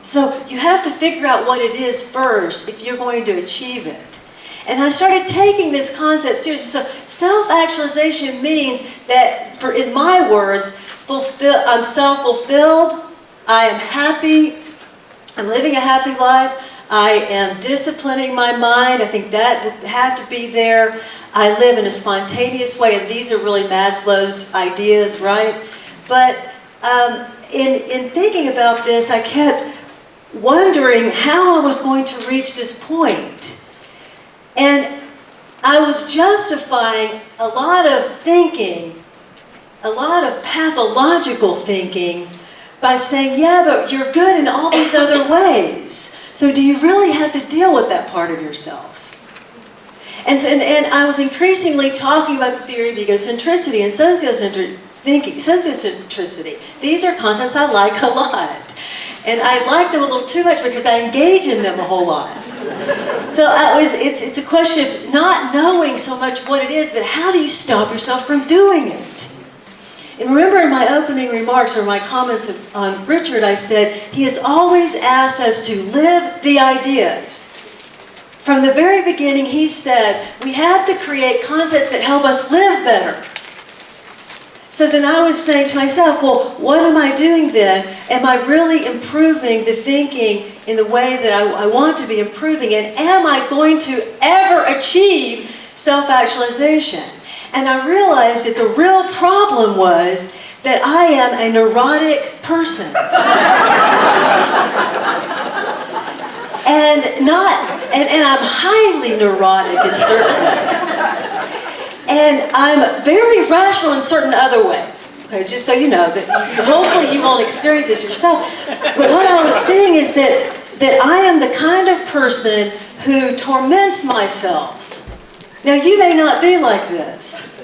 So you have to figure out what it is first if you're going to achieve it. And I started taking this concept seriously. So self-actualization means that, in my words, I'm self-fulfilled, I am happy, I'm living a happy life, I am disciplining my mind. I think that would have to be there. I live in a spontaneous way, and these are really Maslow's ideas, right? But in thinking about this, I kept wondering how I was going to reach this point. And I was justifying a lot of thinking, a lot of pathological thinking, by saying, yeah, but you're good in all these other ways. So do you really have to deal with that part of yourself? And I was increasingly talking about the theory of egocentricity and sociocentricity. These are concepts I like a lot. And I like them a little too much because I engage in them a whole lot. So it's a question of not knowing so much what it is, but how do you stop yourself from doing it? And remember in my opening remarks or my comments on Richard, I said, he has always asked us to live the ideas. From the very beginning, he said, we have to create concepts that help us live better. So then I was saying to myself, well, what am I doing then? Am I really improving the thinking in the way that I want to be improving? And am I going to ever achieve self-actualization? And I realized that the real problem was that I am a neurotic person. and I'm highly neurotic in certain ways. And I'm very rational in certain other ways. Okay, just so you know, that hopefully you won't experience this yourself. But what I was saying is that I am the kind of person who torments myself. Now, you may not be like this.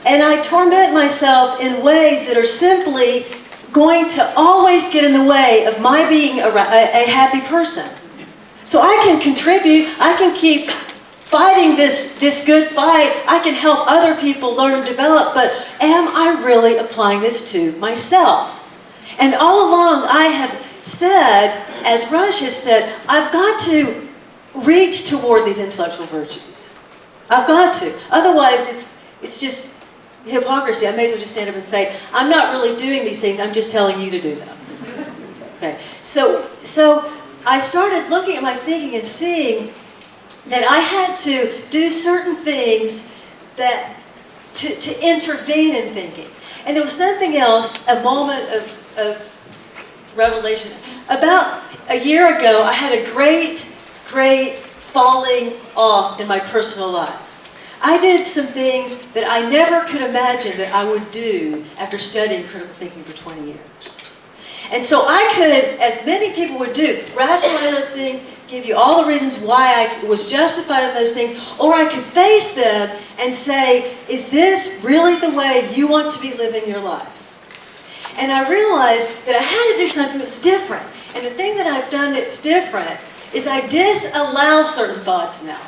And I torment myself in ways that are simply going to always get in the way of my being a happy person. So I can contribute, I can keep fighting this good fight, I can help other people learn and develop, but am I really applying this to myself? And all along I have said, as Rush has said, I've got to reach toward these intellectual virtues. I've got to. Otherwise it's just hypocrisy. I may as well just stand up and say, I'm not really doing these things, I'm just telling you to do them. Okay. So I started looking at my thinking and seeing that I had to do certain things that to intervene in thinking. And there was something else, a moment of revelation. About a year ago, I had a great falling off in my personal life. I did some things that I never could imagine that I would do after studying critical thinking for 20 years. And so I could, as many people would do, rationalize those things, give you all the reasons why I was justified in those things, or I could face them and say, is this really the way you want to be living your life? And I realized that I had to do something that's different. And the thing that I've done that's different is I disallow certain thoughts now.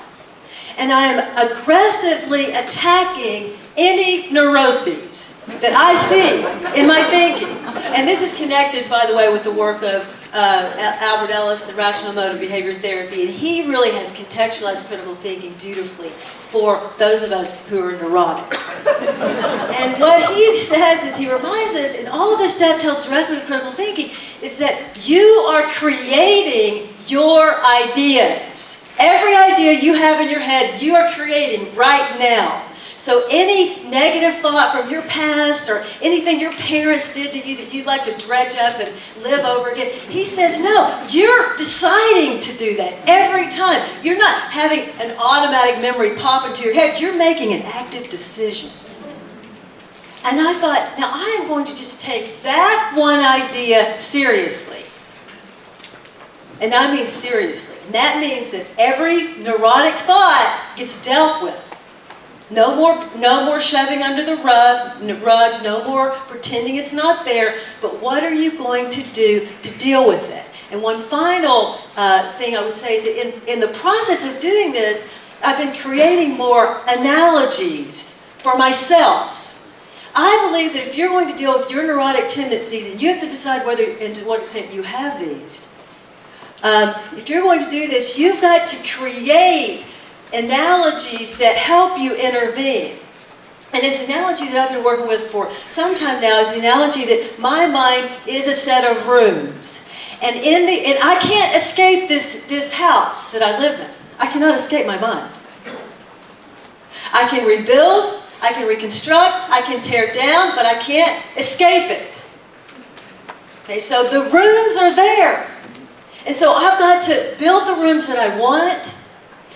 And I am aggressively attacking any neuroses that I see in my thinking. And this is connected, by the way, with the work of Albert Ellis and rational motive behavior therapy. And he really has contextualized critical thinking beautifully for those of us who are neurotic. And what he says is, he reminds us, and all of this stuff tells directly with critical thinking, is that you are creating your ideas. Every idea you have in your head, you are creating right now. So any negative thought from your past or anything your parents did to you that you'd like to dredge up and live over again, he says, no, you're deciding to do that every time. You're not having an automatic memory pop into your head. You're making an active decision. And I thought, now I am going to just take that one idea seriously. And I mean seriously. And that means that every neurotic thought gets dealt with. No more shoving under the rug, no more pretending it's not there, but what are you going to do to deal with it? And one final thing I would say is that in the process of doing this, I've been creating more analogies for myself. I believe that if you're going to deal with your neurotic tendencies, and you have to decide whether and to what extent you have these, if you're going to do this, you've got to create analogies that help you intervene. And this analogy that I've been working with for some time now is the analogy that my mind is a set of rooms. And I can't escape this house that I live in. I cannot escape my mind. I can rebuild, I can reconstruct, I can tear down, but I can't escape it. Okay, so the rooms are there. And so I've got to build the rooms that I want.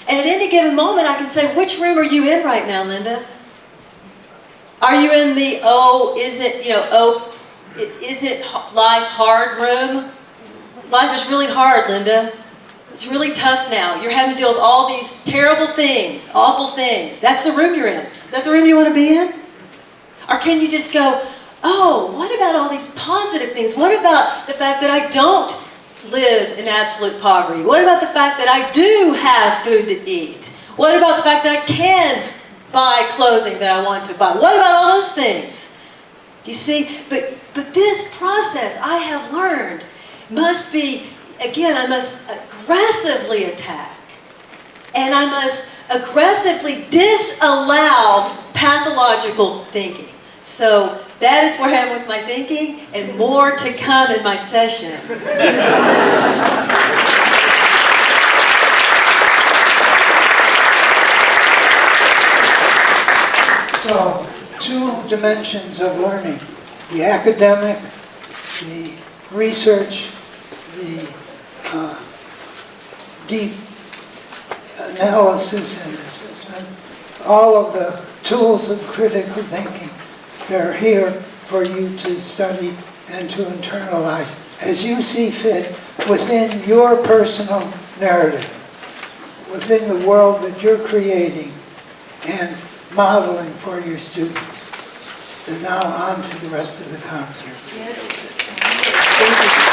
And at any given moment, I can say, which room are you in right now, Linda? Are you in the, isn't life hard room? Life is really hard, Linda. It's really tough now. You're having to deal with all these terrible things, awful things. That's the room you're in. Is that the room you want to be in? Or can you just go, oh, what about all these positive things? What about the fact that I don't live in absolute poverty? What about the fact that I do have food to eat? What about the fact that I can buy clothing that I want to buy? What about all those things? Do you see? But this process, I have learned, must be, again, I must aggressively attack. And I must aggressively disallow pathological thinking. So that is where I am with my thinking, and more to come in my sessions. So, 2 dimensions of learning: the academic, the research, the deep analysis and assessment, all of the tools of critical thinking. They're here for you to study and to internalize as you see fit within your personal narrative, within the world that you're creating and modeling for your students. And now on to the rest of the conference. Yes. Thank you.